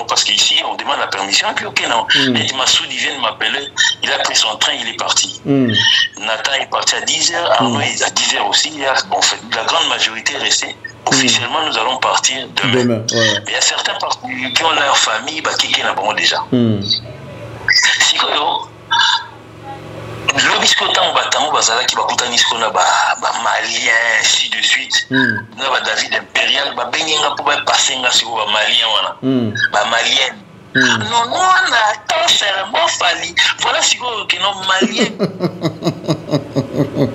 Parce qu'ici on demande la permission, et puis ok non, les Massoudi viennent m'appeler, il a pris son train, il est parti. Nathan est parti à 10h, Arnaud est à 10h aussi, bon, la grande majorité est restée. Officiellement, nous allons partir demain. Il y a certains qui ont leur famille, qui sont déjà. Si le biscuit batango bazala qui bakutani skona malien ainsi de suite na David impérial bengenga pour passer nga sur malien wana malien non on a tant seulement Fally voilà si que non malien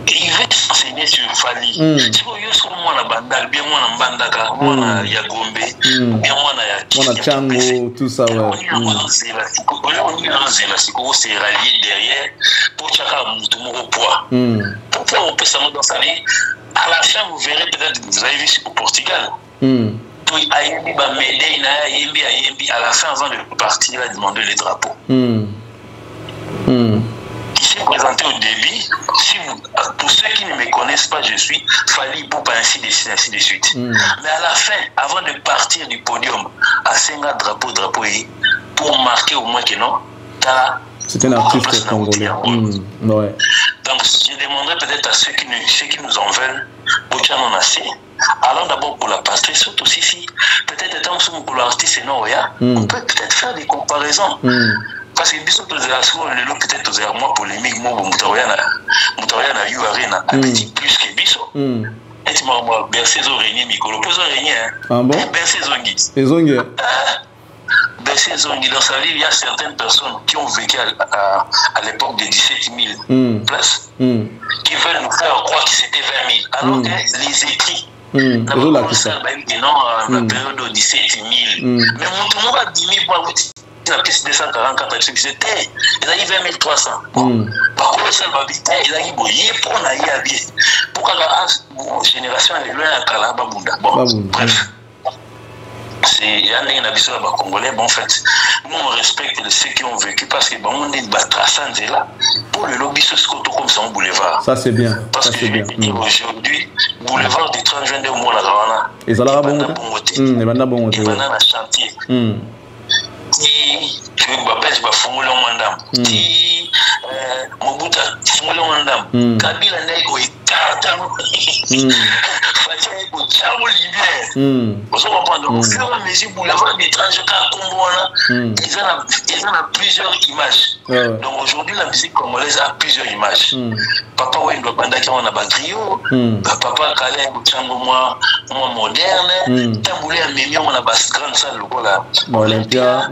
il veut s'enseigner sur Fally si vous yo sur moi na bandal bien moi na bandaka moi na ya Gombe bien moi na Chango tout ça on s'est rallié derrière pour chacun mon poids pourquoi on peut s'en dans sa vie à la fin vous verrez peut-être vous avez vu au Portugal à la fin avant de partir il a demandé les drapeaux il s'est présenté au début pour ceux qui ne me connaissent pas je suis Fally Ipupa ainsi de suite mais à la fin avant de partir du podium à Senga drapeau pour marquer au moins que non c'est un artiste congolais ouais. Donc je demanderais peut-être à ceux qui nous en veulent en assez. Allons d'abord pour la patrie, surtout si peut-être pour l'artiste on peut peut-être faire des comparaisons. Parce que peut-être aux moi polémique, moi Moutaroya na URN a petit plus que Bisso. Et moi, Bercé Zorégné, Mikolo, pas Zorégné, hein. Ah bon? Bercé Zongi. Et Zongi. Bercé Zongi, dans sa vie, il y a certaines personnes qui ont vécu à l'époque des 17 000 places, qui veulent nous faire croire que c'était 20 000. Alors que les écrits, la période de 17 000, mais mon tournoi a 10 000 pour la pièce 244, c'était, ils ont eu 20 300. Par contre, ça va vite, ils ont eu boyé pour naïa bien. Pourquoi la génération est loin à Kalababunda. Bon, bref. C'est un avis congolais. Bon, en fait, nous on respecte ceux qui ont vécu parce que bon, on est traçant là pour le lobby socio-culturel comme ça, un boulevard. Ça c'est bien. Parce ça, que aujourd'hui, boulevard du 30 juin de mois là, et ça l'a bon côté. Et maintenant bon côté. Et maintenant la chantier. Si tu veux m'appeler, je vais formuler un mandat. Si Mobuta formuler un mandat. Kabila nego et Tartano. Fatia nego Tchao Libyen. Vous comprenez donc au fur et à mesure boulevard des étrangers à Congo ils ont plusieurs images. Donc aujourd'hui la musique congolaise a plusieurs images. Papa Wendo Banda qui on a batrio, papa Kalé Butchango moi moderne, Tamboulé Amemi on a bas grande salle là. Olympia.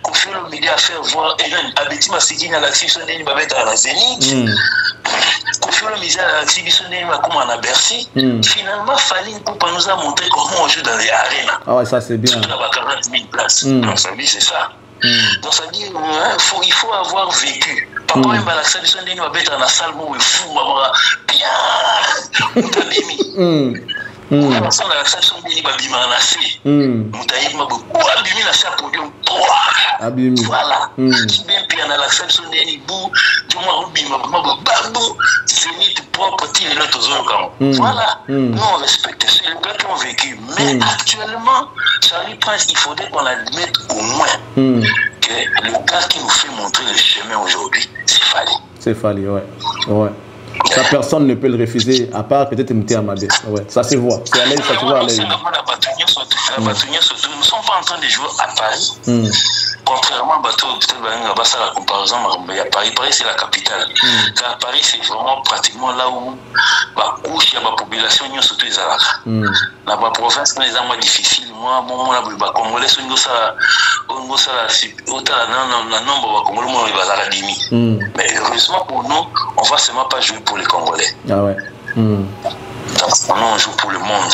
Kofi Olomide a fait voir Abeti Masiki na l'exhibition de Babeta à la Zénith. Kofi Olomide à l'exhibition de comme à Bercy. Finalement Faline Poupa nous a montré comment on joue dans les arènes. Ah ouais, ça c'est bien. On a 40 000 places. Donc ça dit c'est ça. Donc ça dit il faut avoir vécu. Papa même à l'exhibition de Babeta dans la salle où il fou bien. On sent la l'accession de Babima Nassé. Moutaïb Mabou, Abimi Nassé à podium 3. Voilà. Qui bien bien à l'accession de Nibou, du moins Rubima Mabou, Babou, Zénith propre, il est notre zone. Voilà. Nous on respecte ceux les gars qui ont vécu. Mais actuellement, Charlie Prince, il faudrait qu'on admette au moins que le gars qui nous fait montrer le chemin aujourd'hui, c'est Fali. C'est Fali, ouais. Ça, personne ne peut le refuser, à part peut-être Mouté Amadé. Ouais, ça se voit. C'est à l'aise, ça se voit à l'aise. Nous ne sommes pas en train de jouer à Paris. Contrairement à Bateau, peut-être ça la comparaison, mais à Paris, c'est la capitale. Car Paris, c'est vraiment pratiquement là où il y a la population, surtout les Arabes. La province, c'est moins difficile. Moi, les Congolais sont mais heureusement pour nous, on ne va seulement pas jouer pour les Congolais. Ah ouais. On joue pour le monde.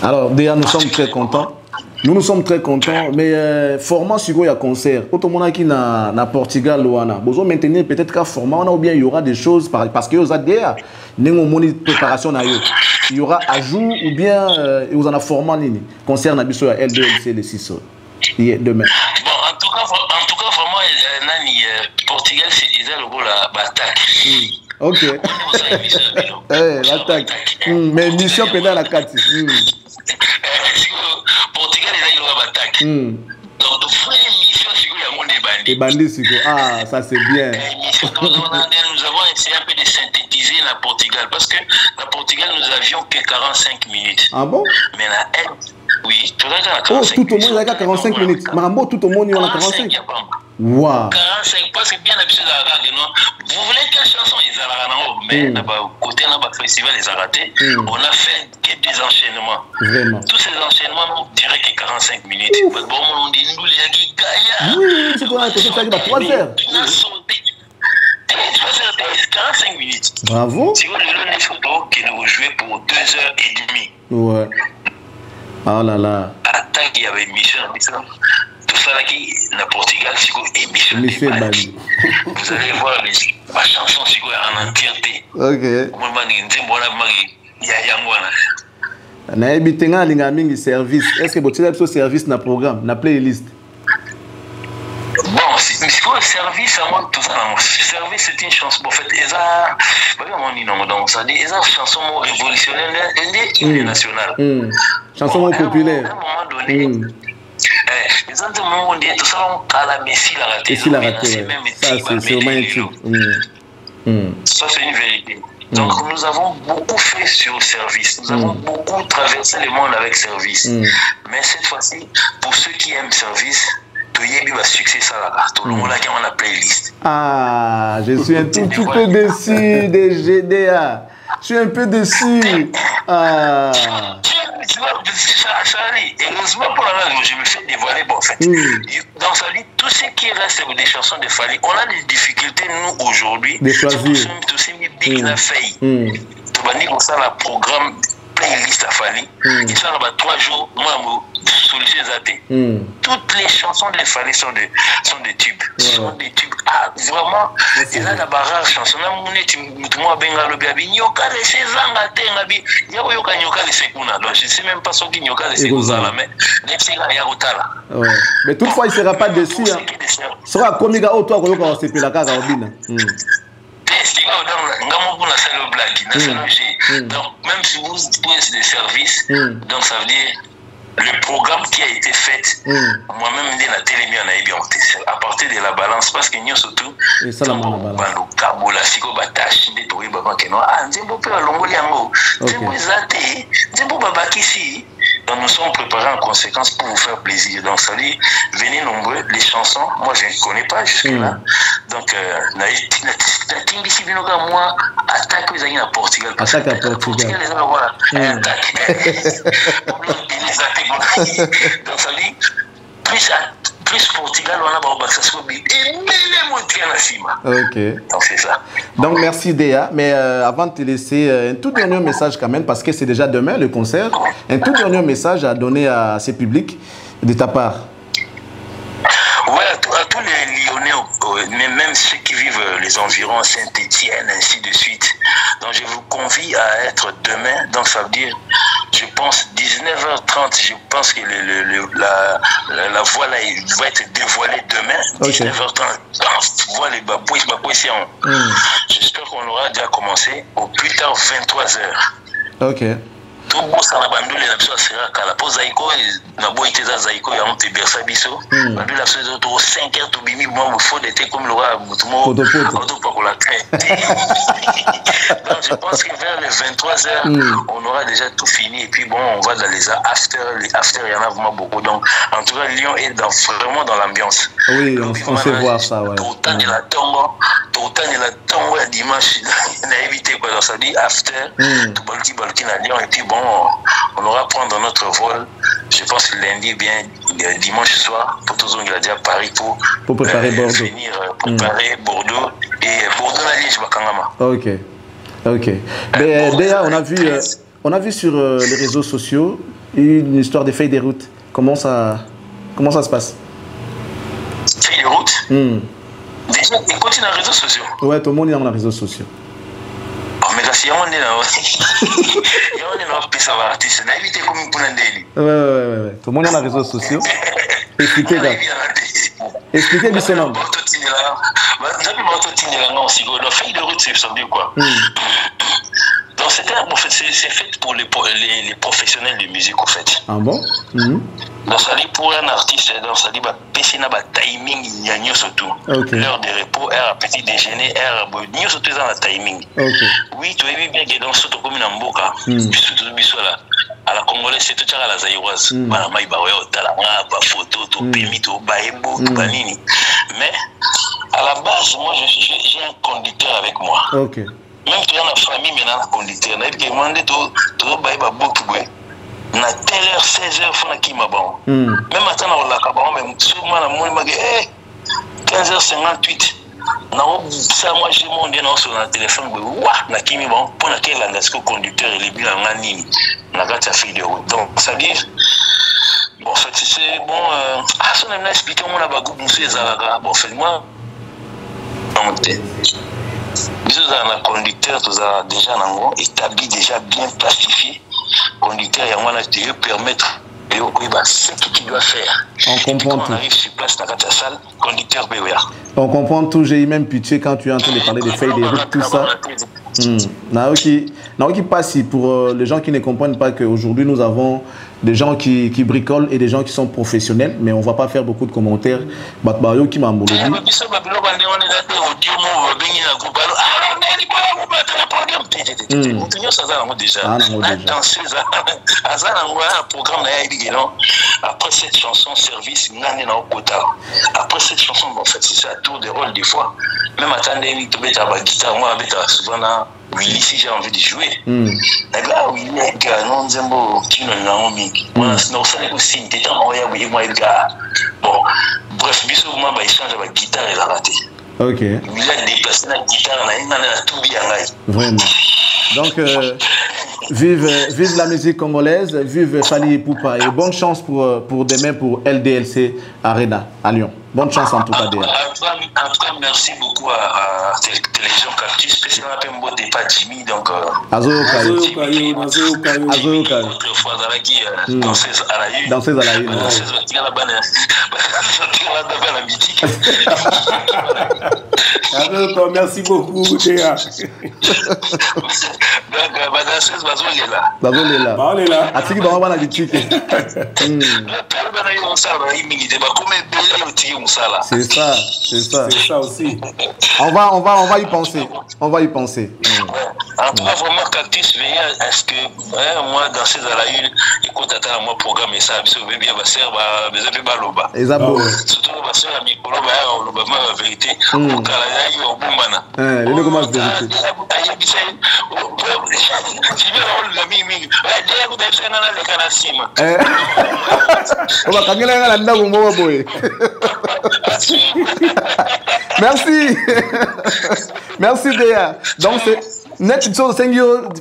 Alors, déjà, nous sommes très contents. Nous sommes très contents, mais format sur il y a concert. Quand on a qui na Portugal ou ana, besoin maintenir peut-être qu'à format on a ou bien il y aura des choses parce que vous avez déjà une préparation na yo. Il y aura ajout ou bien vous en a format nini concert na biso à L2LC le 6 demain. Bon, en tout cas vraiment nani Portugal c'est déjà le rôle à bataille. OK. L'attaque. Mais mission pénale à 4. Portugal est là, il va attaquer. Donc, de vraies missions, c'est qu'il y a mon bandits. Les bandits, c'est quoi? Ah, ça c'est bien. Nous avons essayé un peu de synthétiser la Portugal parce que la Portugal, nous avions que 45 minutes. Ah bon? Mais la aide, oui, tout le monde a 45 minutes. Oh, tout le monde a 45 minutes. Marambo, tout le monde il a 45. Waouh. 45, parce que bien habitué à la non. Vous voulez quelle chanson ils ont mais côté là festival ils ont raté. On a fait que des enchaînements. Vraiment. Tous ces enchaînements, on dirait que 45 minutes. Bon, on dit nous les qui gagnent. Oui, c'est quoi? C'est ça qui va 3 heures. 45 minutes. Bravo. Si vous voulez les photos que nous jouons pour 2h30. Ouais. Oh là là. Attaque, il y avait émission. Tout ça là qui na Portugal c'est émission. Vous allez voir la chanson c'est en entièreté. OK. Moi il y a yangwana. Na ebitenga linga mingi service. Est-ce que vous avez un service na programme, na playlist? Bon, c'est quoi le service à moi tout ça? Service c'est une chanson en fait, ça donc ça dit ça chanson révolutionnaire et hymne national. Chanson populaire. À un moment donné les autres moments tout ça on la Messi la raté. Messi la raté. Ça c'est vraiment un truc. Ça c'est une vérité. Donc nous avons beaucoup fait sur service, nous avons beaucoup traversé le monde avec service. Mais cette fois-ci, pour ceux qui aiment service, il y a eu un succès ça là, tout le monde a gagné la playlist. Ah, je suis un tout petit peu déçu des GDA. Je suis un peu déçu. Ah. Heureusement pour la je me fais dévoiler. Bon, en fait, dans sa vie, tout ce qui reste des chansons de Fally, on a des difficultés, nous, aujourd'hui. De choisir. Tout ce qui est fait. Tu vas dire qu'on ça, le programme playlist à Fally. Et ça, là, 3 jours, moi, solution zaté. Toutes les chansons de Fally sont des tubes. Sont des tubes. Ah, vraiment. Et là, la barrage chanson, là, mon tu moi, benga le biabi, nyoka de ces angate, ngabi, yoka nyoka de sekuna. Donc, je ne sais même pas ce qui nyoka de sekuna, mais c'est là, yagotala. Mais toutefois, il ne sera pas déçu. Il sera comme il a autant que yoka se pela kaka obina. Donc, même si vous posez des services, donc ça veut dire le programme qui a été fait, moi-même, dès la télé, à partir de la balance, parce que nous, surtout, donc nous sommes préparés en conséquence pour vous faire plaisir. Donc ça dit, venez nombreux, les chansons, moi je ne connais pas jusque-là. Donc, moi, attaque les amis à Portugal. Attaque à Portugal. Les gens, voilà, attaque. Donc ça dit, plus Portugal, on a ok. Donc c'est ça. Donc merci Déa. Mais avant de te laisser, un tout dernier message quand même, parce que c'est déjà demain le concert, un tout dernier message à donner à ces publics de ta part. Ouais, à tous les Lyonnais, même ceux qui vivent les environs, Saint-Étienne, ainsi de suite. Donc je vous convie à être demain. Donc ça veut dire, je pense 19h30, je pense que la voix là, va être dévoilée demain. Okay. 19h30, voix les babouis. J'espère qu'on aura déjà commencé au plus tard 23h. Ok. Tout le monde s'en a bandé les absents sera qu'à la pause zaïko na boy était à zaïko ya on te bersa biso bandé l'absent de 5h to bimi moi me faut d'être comme le roi mutumo auto pour la tête. Donc je pense que vers les 23h on aura déjà tout fini et puis bon on va dans les after il y en a vraiment beaucoup. Donc en tout cas Lyon est vraiment dans l'ambiance. Oui, on sait voir ça, ouais. Autant de la tongo à dimanche n'a évité quoi. Donc ça dit after tout balki à Lyon et puis bon on aura prendre notre vol, je pense que lundi bien dimanche soir pour tous il a déjà Paris pour préparer Bordeaux. Venir préparer Bordeaux et Bordeaux à Liège Bakangama. Ok. Mais déjà on a vu sur les réseaux sociaux une histoire de feuilles de route. Comment ça se passe? Feuilles de route? Déjà, il continue dans les réseaux sociaux. Ouais, tout le monde est dans les réseaux sociaux. Mais si on est là aussi, on est là, ça va artiste. On a évité comme pour l'indéli. Ouais. Tout le monde est dans les réseaux sociaux. Expliquez là. Expliquez du Sénat. Donc, feuille de route, ça veut dire quoi? Donc, c'est fait pour les professionnels de musique, en fait. Ah bon? Donc, ça dit pour un artiste, donc ça dit PC n'a pas timing, il y a surtout. L'heure de repos, heure petit déjeuner, heure de surtout dans le timing. Oui, tu as vu bien que dans ce comme une mboka, surtout là, à la Congolaise, c'est tout à la zaïroise. Voilà, mais bah ouais, t'as la photo, tu permis, tu baïbo, tu banini. Mais à la base, moi, j'ai un conducteur avec moi. Même tu as la famille, maintenant, la conducteur. On a demandé de baïba beaucoup. Na telle heure 16h fona ki mabon même attends on la kabon même souvent la mon mage 15h58 na ça moi j'ai mon dénonce sur le téléphone wa na kimi bon pour na quel landesco conducteur et les bilans ngani na gata fille de route. Donc ça dit bon en fait c'est bon ça on m'a expliqué mon la bagou monsieur zalaka bon fait moi monter bisous à un conducteur tout ça déjà nango établi déjà bien plastifié. Conducteur, il y a moyen de permettre ce qu'il doit faire. On comprend tout. On arrive sur place dans la salle, conducteur BOA. On comprend tout. J'ai eu même pitié quand tu es en train de parler des feuilles des routes, tout ça. Naoki Passi, pour les gens qui ne comprennent pas qu'aujourd'hui nous avons des gens qui bricolent et des gens qui sont professionnels, mais on ne va pas faire beaucoup de commentaires. Batbayo qui m'a Moutinho ça a déjà. Danseuse un programme après cette chanson service Nani na Okota. Après cette chanson en fait c'est ça tour de rôle des fois. Même attendez tu mets ta guitare moi avec souvent oui si j'ai envie de jouer. Là oui gars non zembo tu ne Naomi. Moi non ça n'est aussi une tête en rien oui moi gars. Bon bref bisous moi bah échange avec guitare et la raté. Ok. Il a déplacé la guitare na tout bien là. Vraiment. Donc vive la musique congolaise, vive Fally Ipupa et bonne chance pour demain pour LDLC Arena à Lyon. Bonne chance en tout cas. En tout cas, merci beaucoup à Télévision Cactus, spécialement à Pembo de pas Jimmy, donc autre fois qui danseuse à la une. Danseuse à la une. Danseuse qui a la bonne la mythique. Merci beaucoup, Théa. Donc, danseuse Bazolela. Bazolela. Atiki ba la mythique. C'est ça, c'est ça. C'est ça aussi. On va y penser. On va y penser. Après, vraiment, Cactus, veillez à ce que moi, dans ces à la une, écoute, attends, moi, programme ça, parce que bien, va servir, mais ça fait pas l'oba. Surtout, va servir à Mikolo, la vérité. Au Canada, il y a un bon mana. Les comment vérité. Merci. Merci Déa. Donc c'est net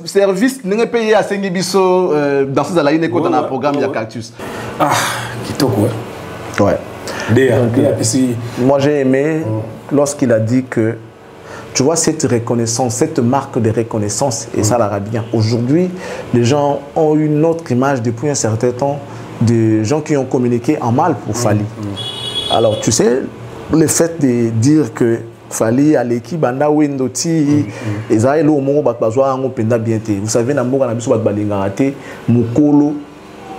service n'est payé à Sengibiso dans ces alaïnes dans un programme de Cactus. Ah, kitoko. Ouais. Déa, moi j'ai aimé lorsqu'il a dit que tu vois cette reconnaissance, cette marque de reconnaissance, et ça l'ara bien. Aujourd'hui, les gens ont une autre image depuis un certain temps de gens qui ont communiqué en mal pour Fally. Alors, tu sais, le fait de dire que Fally à l'équipe, banda wendoti, Ezaïlo Omo bakbazoa ango penda bienté. Vous savez, namboka na biso bakbalingaraté, mukolo,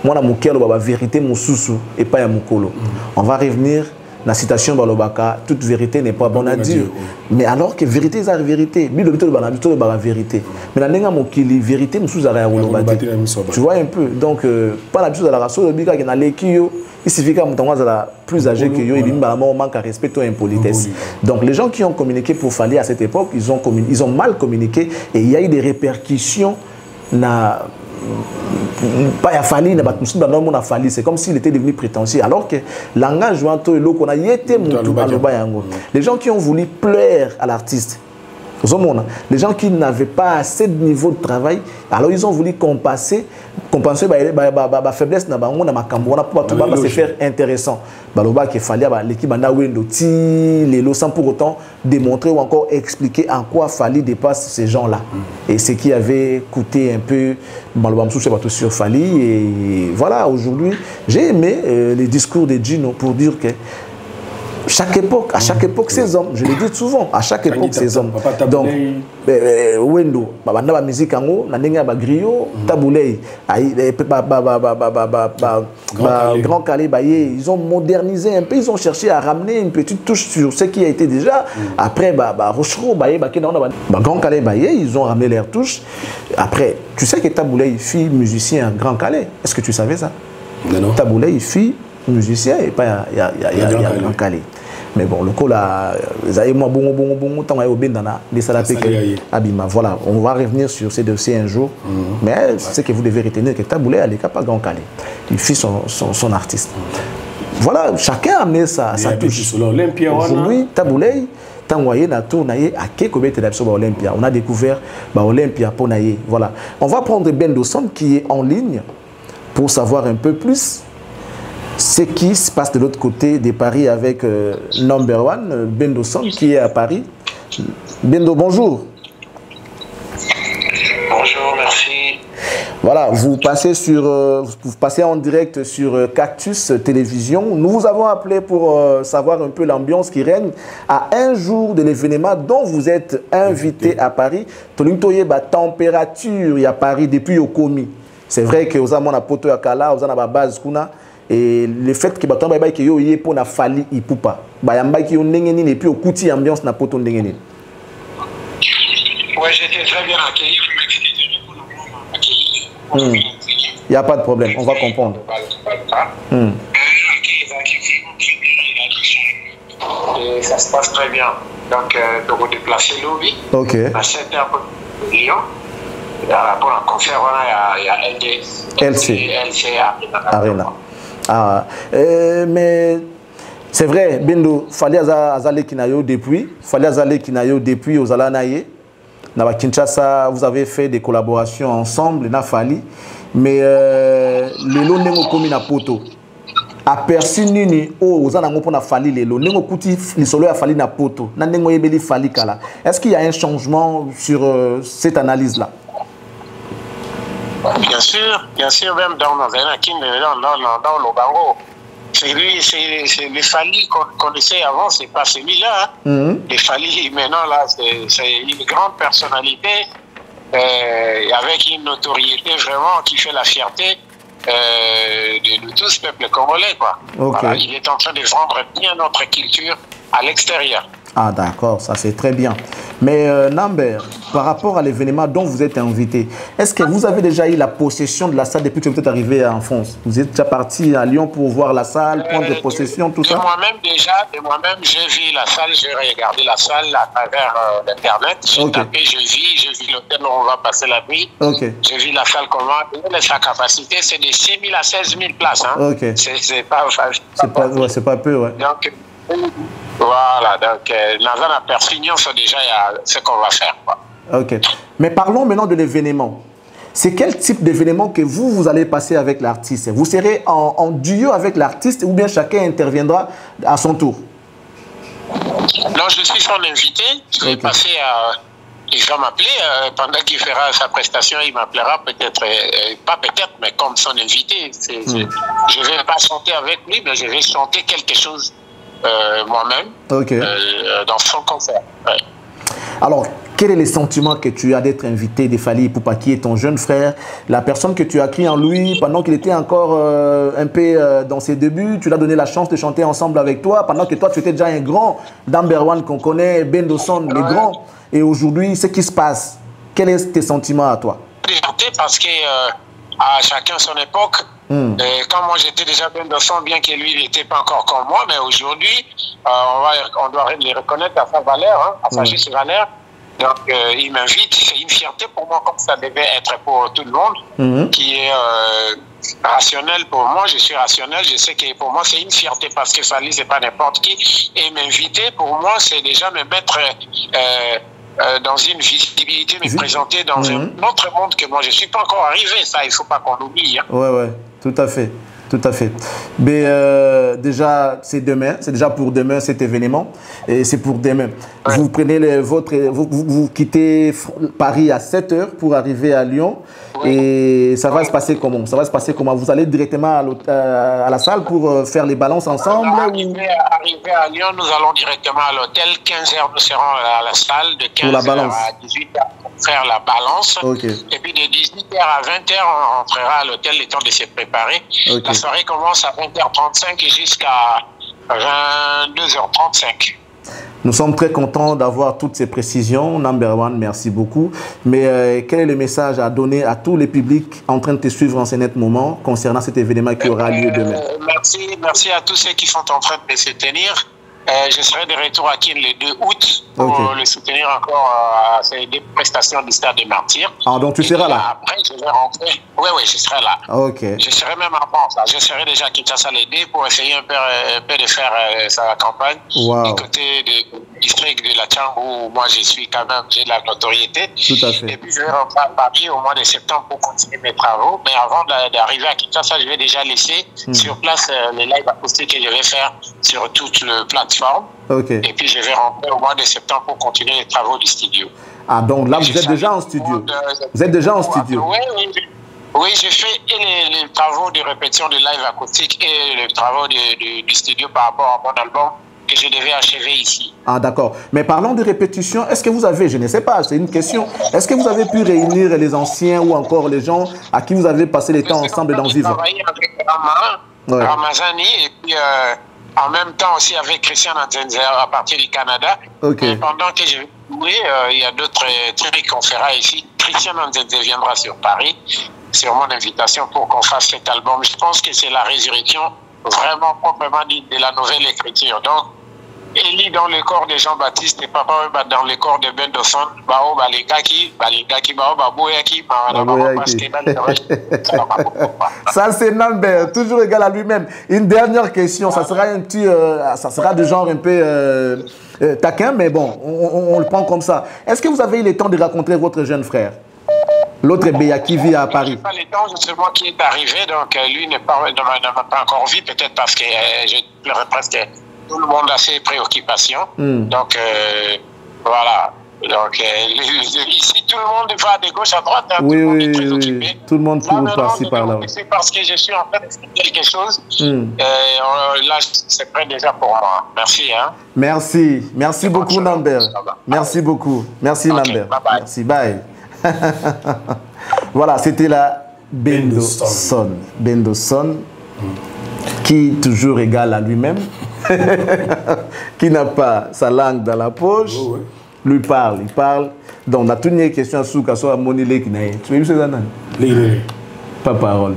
moi na mukelo baba vérité mususu et pas ya mukolo. On va revenir. La citation Balobaka, toute vérité n'est pas bonne à dire. Mais alors que vérité, c'est la vérité. La vérité. Mais la nenga mokili, vérité, tu vois un peu. Donc, pas la chose à la race, il suffit qu'à la plus âgé que yo, il manque à respect ou impolitesse. Donc, les gens qui ont communiqué pour Fally à cette époque, ils ont mal communiqué et il y a eu des répercussions. Pas à Fally, c'est comme s'il était devenu prétentieux. Alors que l'engagement, les gens qui ont voulu plaire à l'artiste, les gens qui n'avaient pas assez de niveau de travail, alors ils ont voulu compenser la faiblesse pour se faire intéressant. Il fallait l'équipe sans pour autant démontrer ou encore expliquer en quoi Fally dépasse ces gens-là. Et ce qui avait coûté un peu sur Fally. Et voilà, aujourd'hui, j'ai aimé les discours de Gino pour dire que à chaque époque, ces hommes, je le dis souvent, à chaque époque, ces hommes. Donc, Wendo, la musique en haut, la griot, Taboulay, Grand Calais, ils ont modernisé un peu, ils ont cherché à ramener une petite touche sur ce qui a été déjà. Après, Rochereau, Grand Calais, ils ont ramené leur touche. Après, tu sais que Taboulay, il fit musicien à Grand Calais. Est-ce que tu savais ça? Taboulay, il fit musicien et pas il y a Grand Calais. Mais bon, le coup là, voilà, on va revenir sur ces dossiers un jour. Mais c'est que vous devez retenir que Taboulay à l'écart pas Grand Calais. Il fit son artiste. Voilà, chacun a amené sa touche. Aujourd'hui, Taboulay, Tangoye na tournaye à Kekobete d'Absoba Olympia. On a découvert Olympia Ponaye. Voilà. On va prendre Ben Dawson qui est en ligne pour savoir un peu plus ce qui se passe de l'autre côté de Paris avec Number One, Ben Dawson qui est à Paris. Bendo, bonjour. Bonjour, merci. Voilà, vous passez en direct sur Cactus Télévision. Nous vous avons appelé pour savoir un peu l'ambiance qui règne à un jour de l'événement dont vous êtes invité à Paris. Tolintoye ba température à Paris depuis Okomi. C'est vrai que vous avez mon poto à Kala, vous avez ma base kuna. Et le fait que bato ba yo yé pour na Fally Ipupa ba yamba ki yo ndengeni et puis au kuti ambiance na poto ndengeni. Ouais, Oui, j'étais très bien accueilli. Il n'y a pas de problème, on va comprendre. Et ça se passe très bien. Donc, de redéplacer l'OBI. Ok. À 7h de Lyon. Pour la conférence, il y a LC Arena. Ah, mais c'est vrai, Bendo, fallait azale kinayo depuis aux Alanaye. Na Kinshasa, vous avez fait des collaborations ensemble, na Fali, mais le lo nengo komi na poto. Aperçu nini o ozana ngo pona Fali lelo nengo kuti lisolo ya Fali na poto. Na nengo yebeli Fali kala. Est-ce qu'il y a un changement sur cette analyse là? Bien sûr, même dans le Bango. C'est les Fali qu'on connaissait avant, c'est pas celui-là. Les Fali, maintenant, là, c'est une grande personnalité avec une notoriété vraiment qui fait la fierté de tout ce peuple congolais, quoi. Okay. Voilà, il est en train de vendre bien notre culture à l'extérieur. Ah d'accord, ça c'est très bien. Mais Nambert, par rapport à l'événement dont vous êtes invité, est-ce que vous avez déjà eu la possession de la salle depuis que vous êtes arrivé en France? Vous êtes déjà parti à Lyon pour voir la salle, prendre possession, tout ça? Moi-même déjà, j'ai vu la salle, j'ai regardé la salle à travers l'internet. J'ai tapé, j'ai vu l'hôtel où on va passer la nuit. J'ai vu la salle comment, sa capacité c'est de 6 000 à 16 000 places. Hein. C'est pas peu, ouais. Donc, voilà, donc dans la Perpignan, c'est déjà ce qu'on va faire, quoi. Ok. Mais parlons maintenant de l'événement. C'est quel type d'événement que vous allez passer avec l'artiste? Vous serez en duo avec l'artiste ou bien chacun interviendra à son tour? Non, je suis son invité. Je vais passer à... Il va m'appeler pendant qu'il fera sa prestation, il m'appellera peut-être, pas peut-être, mais comme son invité. Je ne vais pas chanter avec lui, mais je vais chanter quelque chose moi-même dans son concert. Ouais. Alors, quel est le sentiment que tu as d'être invité de Fally Ipupa, qui est ton jeune frère, la personne que tu as cru en lui pendant qu'il était encore un peu dans ses débuts, tu lui as donné la chance de chanter ensemble avec toi, pendant que toi tu étais déjà un grand, Number One qu'on connaît, Bendo Son, les grands, et aujourd'hui, ce qui se passe, quels sont tes sentiments à toi? Parce que à chacun son époque, quand moi j'étais déjà Bendo Son, bien que lui il n'était pas encore comme moi, mais aujourd'hui, on doit les reconnaître à sa valeur, hein, à sa juste valeur. Donc, il m'invite, c'est une fierté pour moi, comme ça devait être pour tout le monde, qui est rationnel pour moi. Je suis rationnel, je sais que pour moi, c'est une fierté parce que Fally, c'est pas n'importe qui. Et m'inviter, pour moi, c'est déjà me mettre dans une visibilité, me présenter dans un autre monde que moi, je ne suis pas encore arrivé. Ça, il ne faut pas qu'on l'oublie. Hein. Ouais, tout à fait. Tout à fait. Mais déjà, c'est demain, c'est déjà pour demain cet événement. Et c'est pour demain. Ouais. Vous prenez vous quittez Paris à 7 h pour arriver à Lyon. Ouais. Et ça va se passer comment? Ça va se passer comment? Vous allez directement à la salle pour faire les balances ensemble? Arrivé à Lyon, nous allons directement à l'hôtel. 15 h, nous serons à la salle. De 15 h à 18 h, faire la balance. Et puis de 18 h à 20 h, on rentrera à l'hôtel, le temps de se préparer. La soirée commence à 20h35 jusqu'à 22h35. Nous sommes très contents d'avoir toutes ces précisions. Number One, merci beaucoup. Mais quel est le message à donner à tous les publics en train de te suivre en ce net moment concernant cet événement qui aura lieu demain? Merci à tous ceux qui sont en train de se tenir. Je serai de retour à Kin le 2 août pour le soutenir encore à ces deux prestations du Stade des Martyrs. Ah, donc tu seras là? Après, je vais rentrer. Oui, je serai là. Je serai même en France. Je serai déjà à Kinshasa l'aider pour essayer un peu de faire sa campagne. Du côté du district de la Tchang où moi je suis quand même, j'ai de la notoriété. Tout à fait. Et puis je vais rentrer à Paris au mois de septembre pour continuer mes travaux. Mais avant d'arriver à Kinshasa, je vais déjà laisser sur place les lives acoustiques que je vais faire sur toute la plateforme. Et puis je vais rentrer au mois de septembre pour continuer les travaux du studio. Ah, donc là, vous êtes déjà en studio? Vous êtes déjà en studio? Oui, j'ai fait les travaux de répétition de live acoustique et les travaux du studio par rapport à mon album que je devais achever ici. Ah, d'accord. Mais parlons de répétition, est-ce que vous avez, je ne sais pas, c'est une question, est-ce que vous avez pu réunir les anciens ou encore les gens à qui vous avez passé le temps ensemble dans Vivre? J'ai travaillé avec Ramazani et puis en même temps aussi avec Christian Anzenzer à partir du Canada. Pendant que je oui, il y a d'autres trucs qu'on fera ici. Christian viendra sur Paris sur mon invitation pour qu'on fasse cet album. Je pense que c'est la résurrection vraiment proprement dite de la nouvelle écriture. Donc, Eli dans le corps de Jean-Baptiste et Papa dans le corps de Ben Dosson, Bao Balikaki, Bao Baboyaki, ça c'est Nambert, toujours égal à lui-même. Une dernière question, ça sera un petit, ça sera de genre un peu taquin, mais bon, on le prend comme ça. Est-ce que vous avez eu le temps de rencontrer votre jeune frère? L'autre Béa qui vit à Paris. Je n'ai pas le temps, c'est moi qui est arrivé, donc lui ne m'a pas encore vu, peut-être parce que je pleurais presque. Tout le monde a ses préoccupations. Donc, voilà. Donc, ici, tout le monde va de gauche à droite. Hein, oui, tout le monde oui, est très oui. occupé. Tout le monde court par-ci, par-là. C'est parce que je suis en train de faire quelque chose. Là, c'est prêt déjà pour moi. Merci. Hein. Merci. Merci beaucoup, Nambert. Merci beaucoup. Merci, Nambert. Bye bye. Merci. Bye. Voilà, c'était la Ben Dosson. Ben Dosson, qui est toujours égal à lui-même. Qui n'a pas sa langue dans la poche, lui parle, il parle. Donc, on a toutes les questions sur la monnaie qui n'a pas. Tu veux dire ça? Pas parole.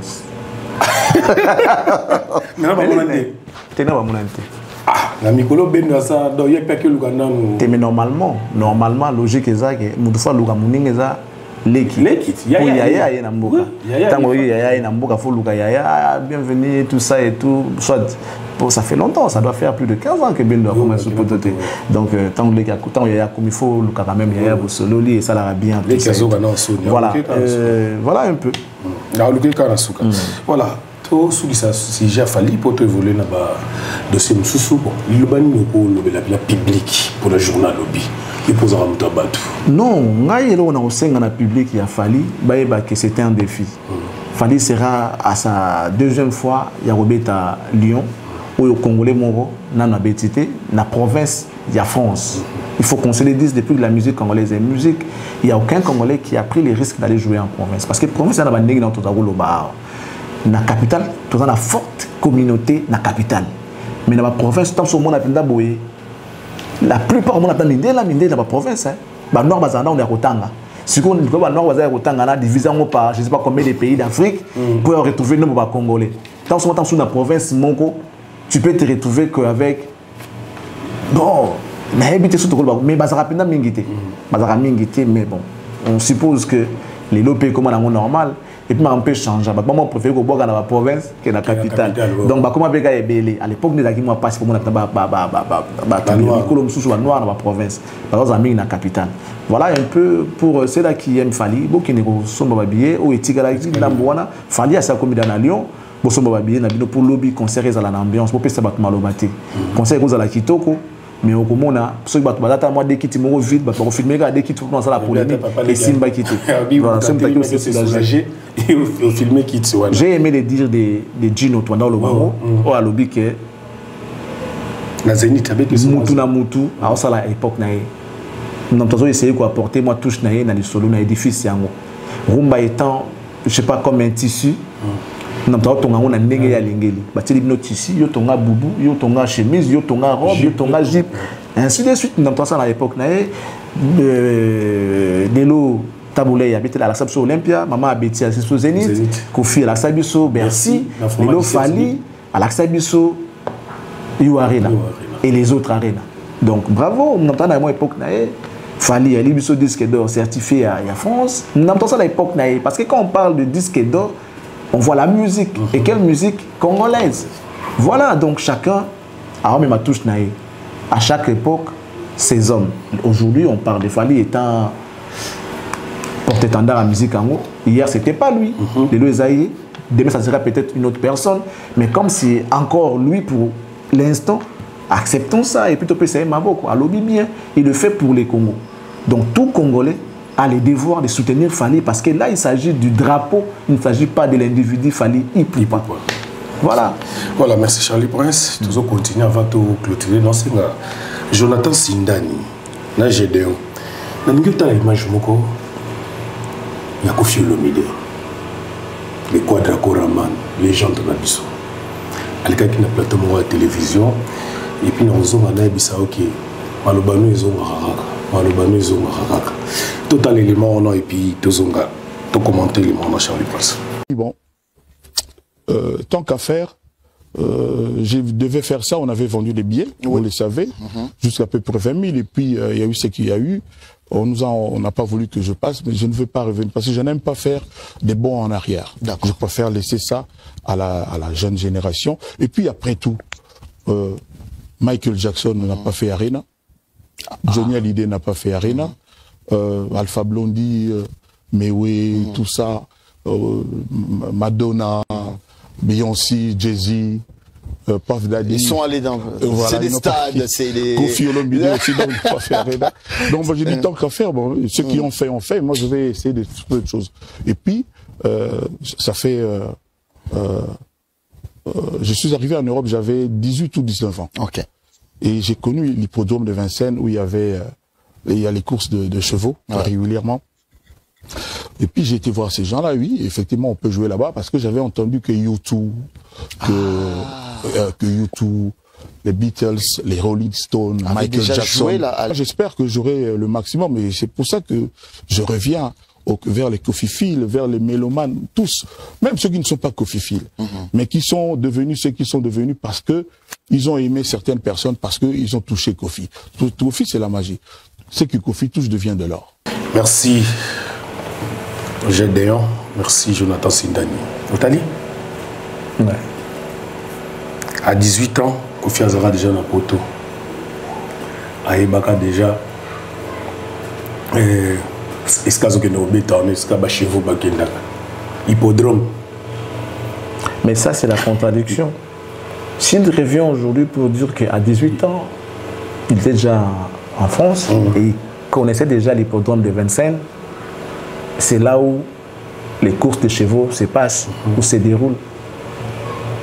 Mais normalement, logique est ça que l'équipe. Yaya est Namboka. Yaya est Namboka, faut Luka Yaya, bienvenue, tout ça et tout. Soit, ça fait longtemps, ça doit faire plus de 15 ans que Ben doit commencer à se poter. Donc, tant que Yaya, comme il faut, Luka quand même, Yaya, vous solo, et ça l'a bien. Voilà, voilà un peu. Voilà. Si j'ai fallu pour te voler là-bas, dossier Moussou, il y a la public pour le journal lobby. Il pose un tabatou. Non, on a aussi un public qui a fallu que c'était un défi. Fali sera à sa deuxième fois, il y a à Lyon, où le Congolais Moro, dans la province, il y a France. Il faut qu'on se le dise depuis que la musique congolaise est musique, il n'y a aucun Congolais qui a pris les risques d'aller jouer en province. Parce que la province, il y a une dans la capitale, tu as une forte communauté dans la capitale. Mais dans la province, tout le monde a pu la plupart du monde a pu dans la province. Dans le nord, on est à Rotanga. Si on est au nord, on est à Rotanga, divisé par je ne sais pas combien de pays d'Afrique pour retrouver nos Congolais. Dans la province, tu peux te retrouver qu'avec. Bon, mais Bazara Mingité. Mais bon, on suppose que les lopés comme dans normal. Et puis, on peut changer. Moi, je préfère que dans la province que dans la capitale. Donc, comment on peut à l'époque, nous avons passé pour la province. Par exemple, dans la capitale. Voilà un peu pour ceux-là qui aiment Fali. Beaucoup qui sont babillés ou étiquetés dans la Fali à sa commune dans Lyon. Beaucoup sont babillés pour lobby concert à l'ambiance. Pour que ça bat malobati. Concert à la Kitoko. Mais au Komona, ceux qui battent moi dès qu'ils sont vite, ils vont filmer dès qu'ils sont dans la polémique et Simba qui voilà, j'ai aimé les dires de Gino dans le moment où à lobby que Moutou na Moutou à ça l'époque naïe. Nous avons essayé de apporter moi touche naïe dans les solos dans l'édifice yango. Rumba étant je sais pas comme un tissu. Nous avons un ndenge ya lingeli. Bateli bino tissu, yo tonga boubou, yo tonga chemise, yo tonga robe, yo tonga jupe. Ainsi de suite, nous avons ça à l'époque naïe. Delo Taboulé habité à la Sabso Olympia, maman habité à la Zénith, Kofi à la Sabiso Bercy, Lilo Fali à la Sabiso You Arena et les autres arénas. Donc bravo, nous avons à l'époque Fali à l'Ibiso disque d'or certifié à France. Nous avons ça à l'époque parce que quand on parle de disque d'or, on voit la musique. Et quelle musique congolaise. Voilà, donc chacun a même ma touche naïe. À chaque époque, ces hommes. Aujourd'hui, on parle de Fali étant porte-étendard à la musique en haut. Hier, ce n'était pas lui. Demain, ça sera peut-être une autre personne. Mais comme c'est encore lui pour l'instant, acceptons ça. Et puis, tu peux essayer Maboko. Alors, bien, il le fait pour les Congos. Donc, tout Congolais a le devoir de soutenir Fali parce que là, il s'agit du drapeau, il ne s'agit pas de l'individu Fali. Voilà. Voilà, merci Charlie Prince. Nous allons continuer avant de clôturer. Non, c'est Jonathan Sindani, là, Gédéon. Dans l'image, il y a Kofi Olomide, les Quadraco Raman, les gens de Nabiso. Il y a quelqu'un qui a plateau à la télévision, et puis nous avons dit que Malobano, ils ont Total élément, et puis tout commenter les moments Charlie Prince. Bon, tant qu'à faire, je devais faire ça, on avait vendu des billets, vous le savez, jusqu'à peu près 20 000, et puis il y a eu ce qu'il y a eu. On n'a pas voulu que je passe, mais je ne veux pas revenir, parce que je n'aime pas faire des bons en arrière. Je préfère laisser ça à la jeune génération. Et puis après tout, Michael Jackson n'a pas fait Arena, Johnny Hallyday n'a pas fait Arena, Alpha Blondy, Mewe, tout ça, Madonna, Beyoncé, Jay-Z, Puff Daddy. Ils sont allés dans c'est des stades, c'est les... Kofi Olomide aussi, donc il n'a pas fait Arena. Donc moi j'ai dit tant qu'à faire, bon, ceux qui ont fait, moi je vais essayer de faire autre chose. Et puis, ça fait... je suis arrivé en Europe, j'avais 18 ou 19 ans. Ok. Et j'ai connu l'hippodrome de Vincennes où il y a les courses de chevaux régulièrement. Et puis j'ai été voir ces gens-là, oui, effectivement on peut jouer là-bas parce que j'avais entendu que U2, que U2, les Beatles, les Rolling Stones, Michael Jackson. J'espère que j'aurai le maximum et c'est pour ça que je reviens vers les cofiphiles, vers les mélomanes, tous, même ceux qui ne sont pas cofiphiles, mais qui sont devenus ceux qui sont devenus parce que ils ont aimé certaines personnes, parce qu'ils ont touché Kofi. Kofi, c'est la magie. Ce que Kofi touche devient de l'or. Merci. Gédéon, merci Jonathan Sindani. Otali? Ouais. À 18 ans, Kofi Azara déjà dans le poteau. À Ebaka déjà. Est-ce que vous avez chez vous hippodrome? Mais ça, c'est la contradiction. S'il revient aujourd'hui pour dire qu'à 18 ans, il était déjà en France et il connaissait déjà l'hippodrome de Vincennes, c'est là où les courses de chevaux se passent, où se déroulent.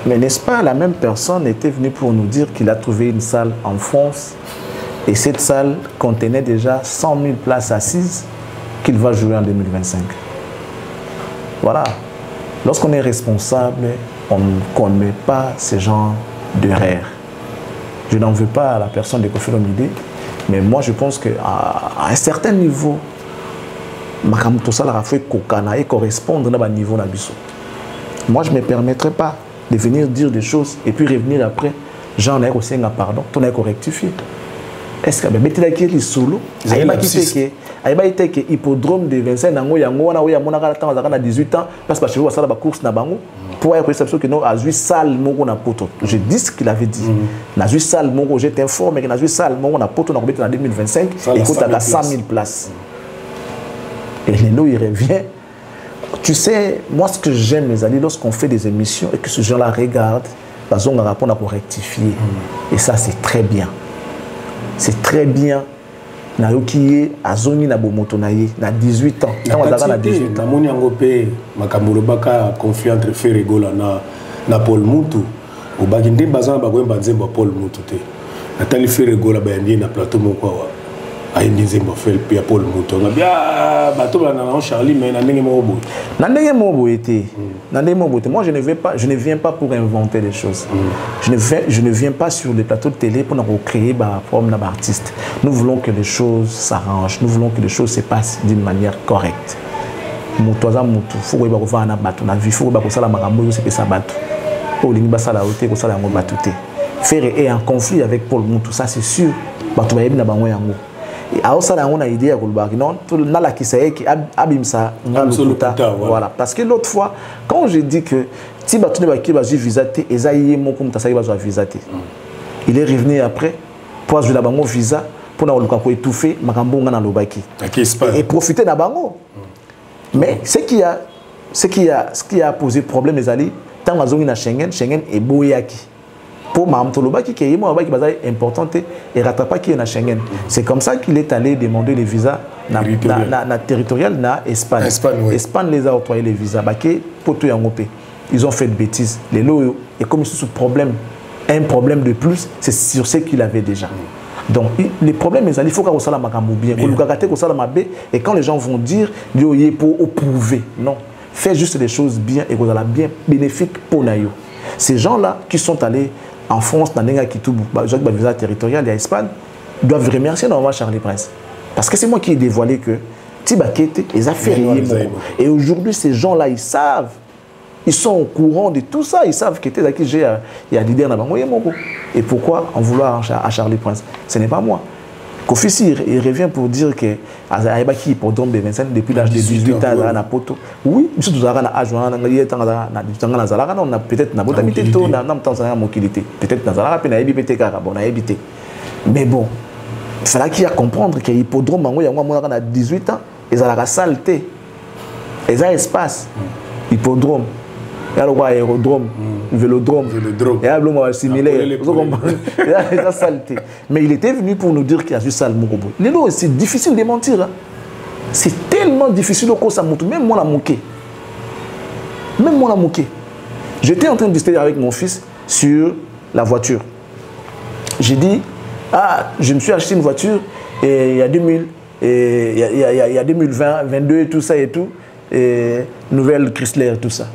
Mais n'est-ce pas, la même personne était venue pour nous dire qu'il a trouvé une salle en France et cette salle contenait déjà 100 000 places assises qu'il va jouer en 2025. Voilà. Lorsqu'on est responsable, on ne commet pas ce genre d'erreur. Je n'en veux pas à la personne de Kofi Olomide, mais moi je pense qu'à un certain niveau, et correspondre à un niveau. Moi je ne me permettrai pas de venir dire des choses et puis revenir après, j'en ai aussi un pardon, on a rectifié. Est-ce que tu as solo? Il hippodrome de Vincennes, il y a 18 ans, parce que je vais faire la course pour être perception que nous avons 8 salles. Je dis ce qu'il avait dit. Nous avons 8 salles, je t'informe que nous avons 8 salles en 2025 et qu'il y a 100 000 places. Et Lélo, il revient. Tu sais, moi, ce que j'aime, mes amis, lorsqu'on fait des émissions et que ce gens-là regarde, on a rapport à rectifier. Et ça, c'est très bien. C'est très bien. Nayoki azoni na bomoto na ye na 18 ans. Quand on a 18 ans. Namoni ngopé makambolobaka conflit entre Ferregola na Paul Mutu. Obakinde bazana bagwemba nzemba Paul Mutu te. Natali Ferregola bayandi na plateau moko wa. Ayindi nzemba fel pia Paul Mutu. Ngabia bato bana na Charlie mais na ndenge mo boy. Na ndenge mo boy été. Na ndenge mo boy. Moi je ne viens pas pour inventer des choses. Je ne viens pas sur les plateaux de télé pour recréer ma forme d'artiste. Nous voulons que les choses s'arrangent. Nous voulons que les choses se passent d'une manière correcte. Mutoza mutu. Faut que vous na bato na vie. Faut que vous sala makambo c'est que ça bato. Oh lingi basala oté ko sala ngo batuté. Faire est en conflit avec Paul Mutu, ça c'est sûr. Bato ba yebi na bango yango. Et à ça on a idée à Kolbaki non tout na la kisaye qui abimsa ngalukuta voilà parce que l'autre fois quand je dis que si bato ne ba ki ba visaté ezaïe mon comme ta ça va visaté. Il est revenu après pour jouer la bango visa pour na luka ko étouffer makambo ngana lobaki et profiter na bango. Mais ce qui a posé problème les alliés tant azongi na Schengen et boyaki pour Mamtolobaki qui est important et rattrapaki na Schengen. C'est comme ça qu'il est allé demander les visas na territorial na Espagne. Espagne les a octroyé les visas baké poto yangope. Ils ont fait de bêtises. Les lots et comme ils sont sous problème, un problème de plus, c'est sur ce qu'il avait déjà. Donc les problèmes il faut qu'on soit makambo bien, et quand les gens vont dire pour prouver, non, fais juste les choses bien et qu'on a bien bénéfique pour nayo. Ces gens-là qui sont allés en France, dans les visa territorial et en Espagne, doivent remercier normalement Charlie Prince. Parce que c'est moi qui ai dévoilé que Tibakete, ils ont fait rien. Et aujourd'hui, ces gens-là, ils savent. Ils sont au courant de tout ça. Ils savent que il y a leader dans le monde. Et pourquoi en vouloir à Charlie Prince? Ce n'est pas moi. Kofi, il revient pour dire que Aïbaki pour Dom de 25 depuis l'âge de 18 ans à Poto. Oui, nous sommes à l'âge on a peut-être peut-être mais bon, il fallait qu'il y a comprendre que l'hippodrome à 18 ans, ils ont la saleté, ils ont espace, hippodrome. Il y a le aérodrome, vélodrome, il y a le similaire, il y a la saleté. Mais il était venu pour nous dire qu'il y a juste ça le Mourobo. C'est difficile de mentir. Hein. C'est tellement difficile que ça monte. Même moi, la moqué. Même moi, la moqué. J'étais en train de discuter avec mon fils sur la voiture. J'ai dit, je me suis acheté une voiture et il y a 2000, il y a 2020, 22 et tout ça et tout, et nouvelle Chrysler et tout ça.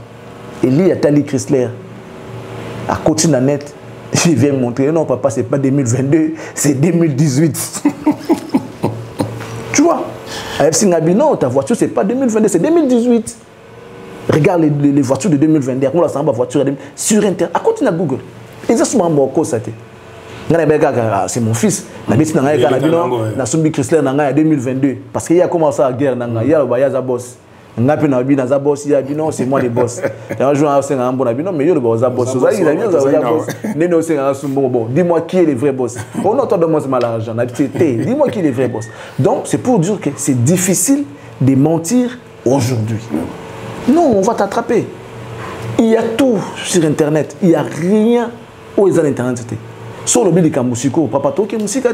Et lui, il y a Tali Chrysler. À côté de la net, il vient me montrer, non papa, c'est pas 2022, c'est 2018. Tu vois? Avec Singabi, non, ta voiture, c'est pas 2022, c'est 2018. Regarde les voitures de 2022, on la voiture sur Internet, à côté de Google. Exactement, c'est mon fils. La bêtise n'a pas na Sumbi Chrysler en 2022. Parce qu'il y a commencé la guerre, il y a le boss. C'est moi le boss. Dis-moi qui est le vrai boss. Dis-moi qui est le vrai boss. Donc c'est pour dire que c'est difficile de mentir aujourd'hui. Non, on va t'attraper. Il y a tout sur Internet. Il n'y a rien où ils ont Internet. Sur le bilan musical, papa toke musique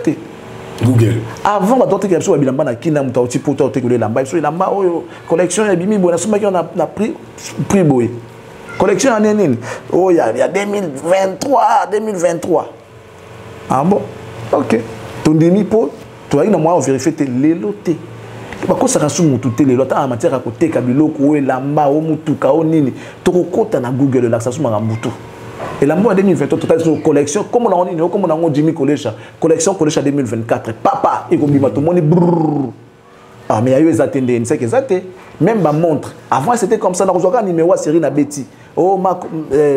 Google. Avant, on a d'autres qui ont bilamba na kina mutauti poto tekule lamba. Sur lamba collection ya bimi bona suma qui on a prix boy. Collection en nini. Oh il y a 2023. Ah bon. OK. Ton demi po, toi il na moi vérifier tes leloté. Bako ça rasu mututé lelota en matière à côté kabiloko lamba o mutuka o nini. Toko kota na Google là ça suma mutu. Et la mois 2023, total sur collection, comme on a dit, comme on a Jimmy Kolecha, collection Kolecha 2024. Papa, et comme tout le monde brrr. Ah, mais il y a eu des attendés, c'est que ça même ma montre. Avant, c'était comme ça, on a un numéro à série na Betty. Oh,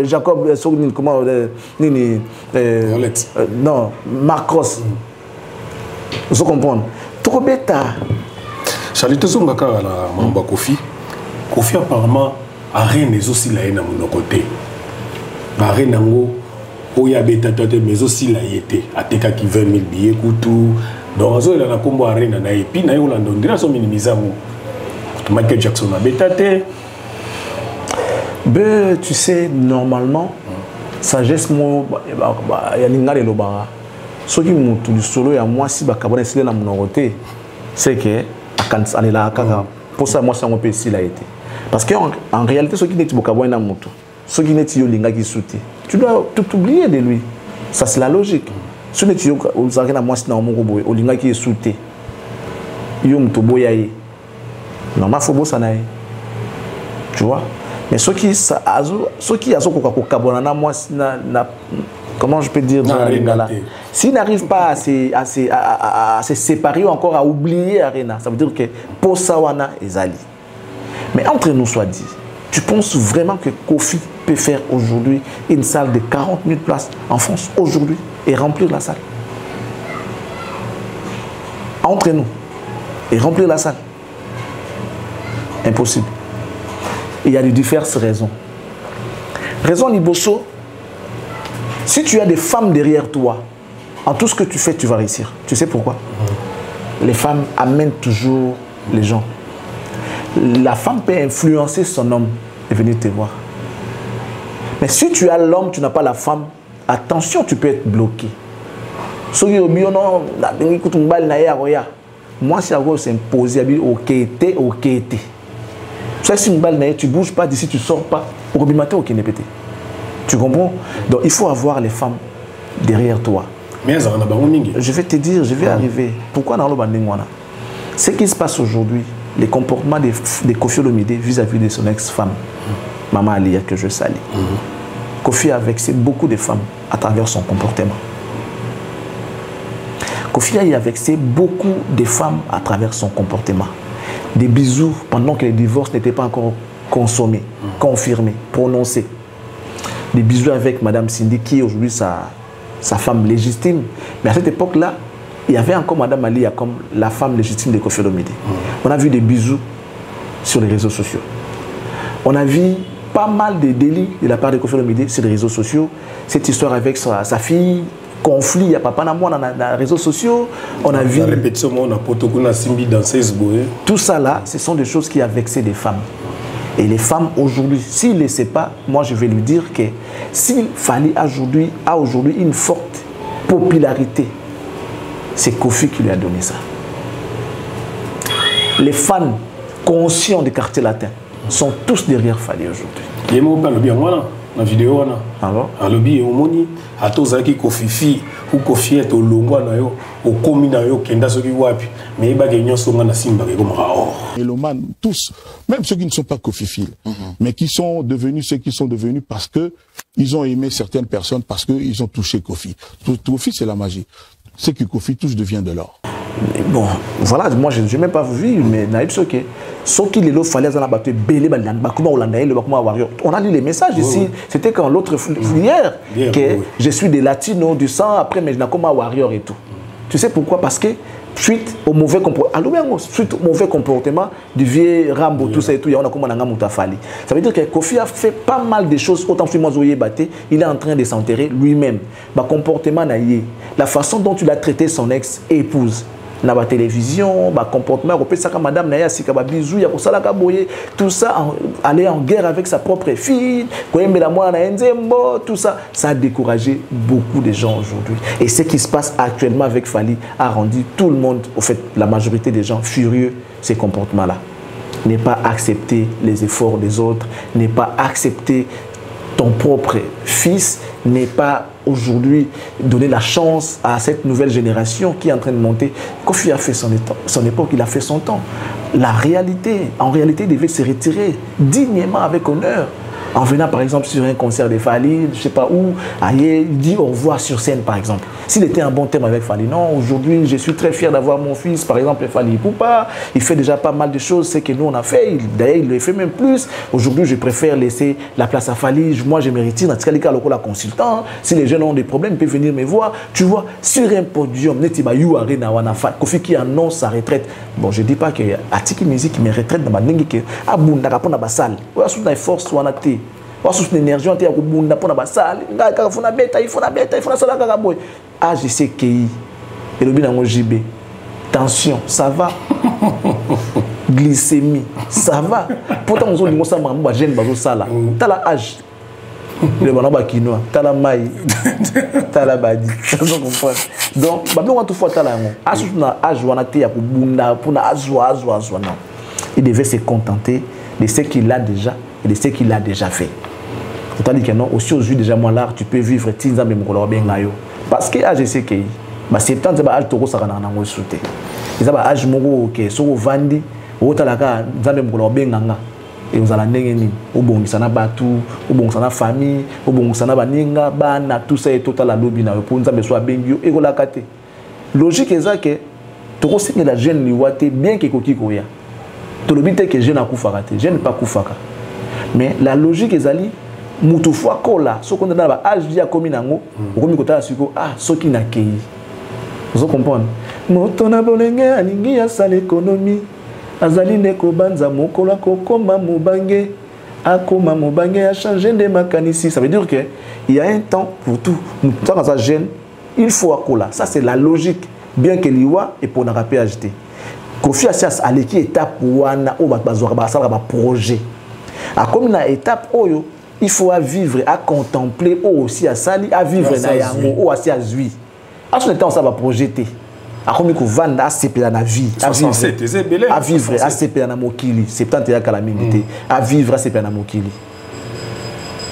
Jacob, comment, non, Marcos. Vous comprenez? Trop bêta. Charlie, tu sais, on a un Kofi. Kofi, apparemment, a rien aussi là, dans mon côté. Baré nango oya beta tote mais aussi la yete ateka ki 20 000 billets kutu donc azo la kombo arena na epi na yo lando ndira so minimiser mo Michael Jackson a beta te ben tu sais normalement sagesse mo ya ningale lobara soki mutu du solo ya moi si ba kabona sile na monoroté c'est que akanela akaka pour ça moi ça on peut si la été parce que en réalité soki neti bokabona mutu ce qui n'est pas qui tu dois tout oublier de lui. Ça, c'est la logique. Ce qui n'est pas qui est sauté. Tu vois? Mais ce qui comment je peux dire s'il n'arrive pas à se séparer ou encore à oublier Arena, ça veut dire que pour Sawana et Zali. Mais entre nous soit dit, tu penses vraiment que Kofi peut faire aujourd'hui une salle de 40 000 places en France aujourd'hui et remplir la salle? Entre nous et remplir la salle? Impossible. Il y a de diverses raisons. Raison Liboso, si tu as des femmes derrière toi, en tout ce que tu fais, tu vas réussir. Tu sais pourquoi? Les femmes amènent toujours les gens. La femme peut influencer son homme et venir te voir. Mais si tu as l'homme, tu n'as pas la femme, attention, tu peux être bloqué. Moi, si je s'imposer, ok. Si tu ne bouges pas d'ici, tu ne sors pas. Tu comprends? Donc il faut avoir les femmes derrière toi. Je vais te dire, je vais arriver. Pourquoi dans le bandingwana? Ce qui se passe aujourd'hui, les comportements de Kofi Olomide vis-à-vis de son ex-femme, Maman Alia, que je salue. Kofi a vexé beaucoup de femmes à travers son comportement. Kofi a vexé beaucoup de femmes à travers son comportement. Des bisous pendant que le divorce n'était pas encore consommé, confirmé, prononcé. Des bisous avec Madame Cindy, qui est aujourd'hui sa femme légitime. Mais à cette époque-là, il y avait encore Madame Alia comme la femme légitime de Kofi Olomide. On a vu des bisous sur les réseaux sociaux. On a vu pas mal de délits de la part de Kofi Olomide sur les réseaux sociaux. Cette histoire avec sa fille, conflit, il y a papa na moi dans les réseaux sociaux. On a vu... Tout ça là, ce sont des choses qui ont vexé des femmes. Et les femmes aujourd'hui, s'il ne le sait pas, moi je vais lui dire que s'il fallait a aujourd'hui une forte popularité, c'est Kofi qui lui a donné ça. Les fans conscients des quartiers latins sont tous derrière Fali aujourd'hui. Il y a la vidéo a lobby au moni à tous qui Kofi ou Kofi est au longwa na yo au komina yo kenda soki wapi mais ba gagnon songa na simba comme et l'Oman tous même ceux qui ne sont pas Kofi mais qui sont devenus ceux qui sont devenus parce que ils ont aimé certaines personnes parce que ils ont touché Kofi. Kofi c'est la magie. Ce que Kofi touche devient de l'or. Bon, voilà, moi je n'ai même pas vu, mais naïf ce que ce qu'il est là, fallait battre belé, on a lu les messages ici. C'était quand l'autre hier que je suis des latinos du sang après, mais je n'ai comme un warrior et tout. Tu sais pourquoi? Parce que suite au mauvais comportement du vieux Rambo, tout ça et tout, il y a comme un Moutafali. Ça veut dire que Kofi a fait pas mal de choses. Autant que il est en train de s'enterrer lui-même. Comportement, la façon dont il a traité son ex-épouse. Na ba télévision, ba comportement, madame Naya Sika ba bisou, ya kosala ka boye, tout ça aller en guerre avec sa propre fille, tout ça, ça a découragé beaucoup de gens aujourd'hui. Et ce qui se passe actuellement avec Fali a rendu tout le monde, au fait, la majorité des gens furieux ces comportements-là. Ne pas accepter les efforts des autres, ne pas accepter ton propre fils, n'est pas aujourd'hui donner la chance à cette nouvelle génération qui est en train de monter. Kofi a fait son époque, il a fait son temps. La réalité, en réalité, il devait se retirer dignement avec honneur. En venant par exemple sur un concert de Fali, je ne sais pas où, il dit au revoir sur scène par exemple. S'il était en bon terme avec Fali, non, aujourd'hui je suis très fier d'avoir mon fils, par exemple Fali Poupa, il fait déjà pas mal de choses, c'est que nous on a fait, d'ailleurs il le fait même plus. Aujourd'hui je préfère laisser la place à Fali, moi je me retire dans ce cas la consultant, si les jeunes ont des problèmes, ils peuvent venir me voir. Tu vois, sur un podium, Kofi qui annonce sa retraite. Bon, je ne dis pas que Atiki Musique me retraite dans ma dengue, que Abunda Kapona Basal, ou à force ou à une énergie en terre bunda pour la salle il faut la bêta il faut la salle kakaboy AGCKI et le bilan JB tension ça va glycémie ça va pourtant on dit ça mamba jeune bazo sala tala âge le banaba quinoa tala mai tala badi donc babé on tout fois tala ngo asuna âge wana te ya bunda pour na azwa non il devait se contenter de ce qu'il a déjà et de ce qu'il a déjà fait. C'est-à-dire que non, aussi aux yeux déjà moi là, tu peux vivre 10 ans même parce que je sais que 70 ans âge toko sakana nango souté. Ils ont âge moko que so vandi, otalaka nzambe mukolo benganga et vous allez ndenge ni obongisa na batu, obongisa na famille, obongisa na baninga bana tout ça et total la lobby na pour nzambe so bengio et ko la kate. Logique est ça que toko signer la jeune liwate bien que koki koya. To le but que jeune akufaka te, jeune pas kufaka. Mais la logique est ali mutufa kola so qu'on dans ba âge dia komi nango okomi kota siko soki na kei vous comprenez moto na bolenge alingi ya sala économie azali neko banza mokola kokoma mubange akoma mubange a changer de makanisi. Ça veut dire que il y a un temps pour tout. Quand ça jeune il faut akola, ça c'est la logique bien que liwa et pour na PhD Kofi Asias aleki étape wana o bazwa ba sala ba projet. A comme na étape oyo, il faut vivre, à contempler aussi à sali, à vivre na yango o asi azui. À son temps ça va projeter. A comme ko vanda CP na vie, à vivre à CP na mokili, 70 ya kala minute, à vivre à CP na mokili.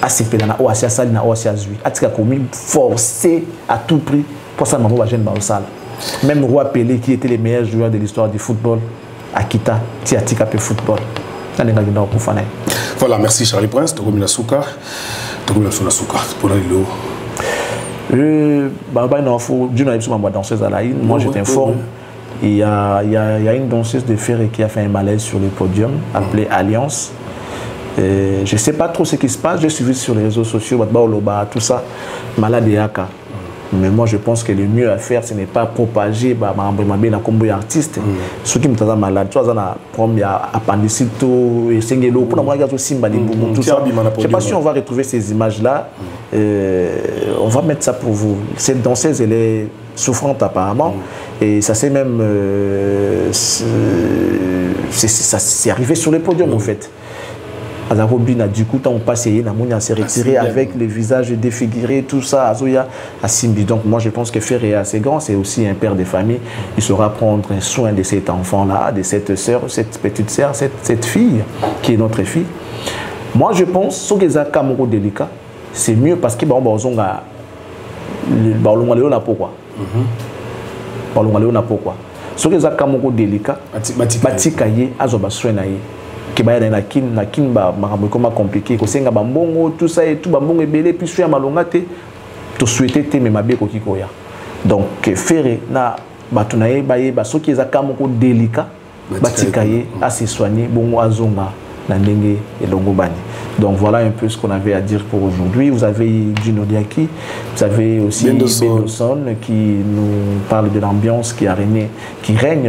À CP na o asi sali na o asi azui. Atika komi forcé à tout prix pour ça maman ba jeune ba osala. Même Roi Pelé qui était le meilleur joueur de l'histoire du football à Kita, Tiatika pe football. Voilà, merci Charlie Prince, Togomi Nasuka pour le danseuse à la une. Moi, j'étais informe. Il y a une danseuse de Ferré qui a fait un malaise sur le podium, appelée Alliance. Je ne sais pas trop ce qui se passe. J'ai suivi sur les réseaux sociaux, tout ça, malade et Aka. Mais moi, je pense que le mieux à faire, ce n'est pas propager les artistes. Ceux qui sont malades, tu vois, il y a appendicite, je ne sais pas si on va retrouver ces images-là. On va mettre ça pour vous. Cette danseuse, elle est souffrante apparemment. Et ça s'est même... c'est arrivé sur le podium, en fait. Azarobina, du coup, on passe et on s'est retiré avec les visages défigurés, tout ça, Azoya, Asimbi. Donc, moi, je pense que Ferré est assez grand, c'est aussi un père de famille. Il saura prendre soin de cet enfant-là, de cette sœur, cette petite sœur, cette fille, qui est notre fille. Moi, je pense que les Kamoro délicat, c'est mieux parce que pourquoi ce que les Kamoro délicat, Batikaye, Azoba Swenaye. Qui na kin comment compliqué ko senga bambongo tout ça et tout bambongo ebele puis sur malongate to souhaiter te me mabe ko kikoya donc Ferré na batunaye baye ba soki ezaka moko délicat batikaye à se soigner bongo azonga na ndenge elongo bani. Donc voilà un peu ce qu'on avait à dire pour aujourd'hui. Vous avez Gino Diaki, vous avez aussi Bendoson qui nous parle de l'ambiance qui règne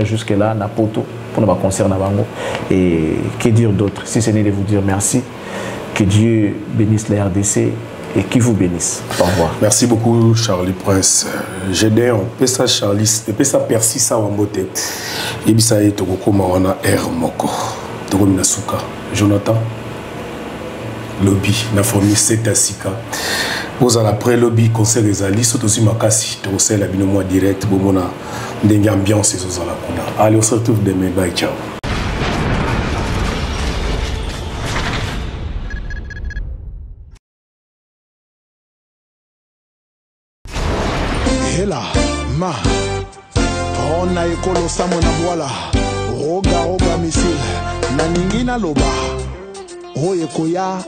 jusque-là à Poto pour nos concerts Nabango. Et que dire d'autre si ce n'est de vous dire merci, que Dieu bénisse la RDC et qui vous bénisse. Au revoir. Merci beaucoup Charlie Prince. J'ai on peut ça Charlie, peut ça Percy ça Wambote. Et puis ça est Tokoko Mawana R Moko. Toko Minasuka. Jonathan lobby na famille Setasika. Vous allez après lobby conseil des alliés surtout si makasi to c'est la binomo direct bomona ndenge ambiance les aux kuna. Allez on se retrouve demain, bye ciao. Hela ma on a ekolo samona voilà roga missile na ningina loba oye koya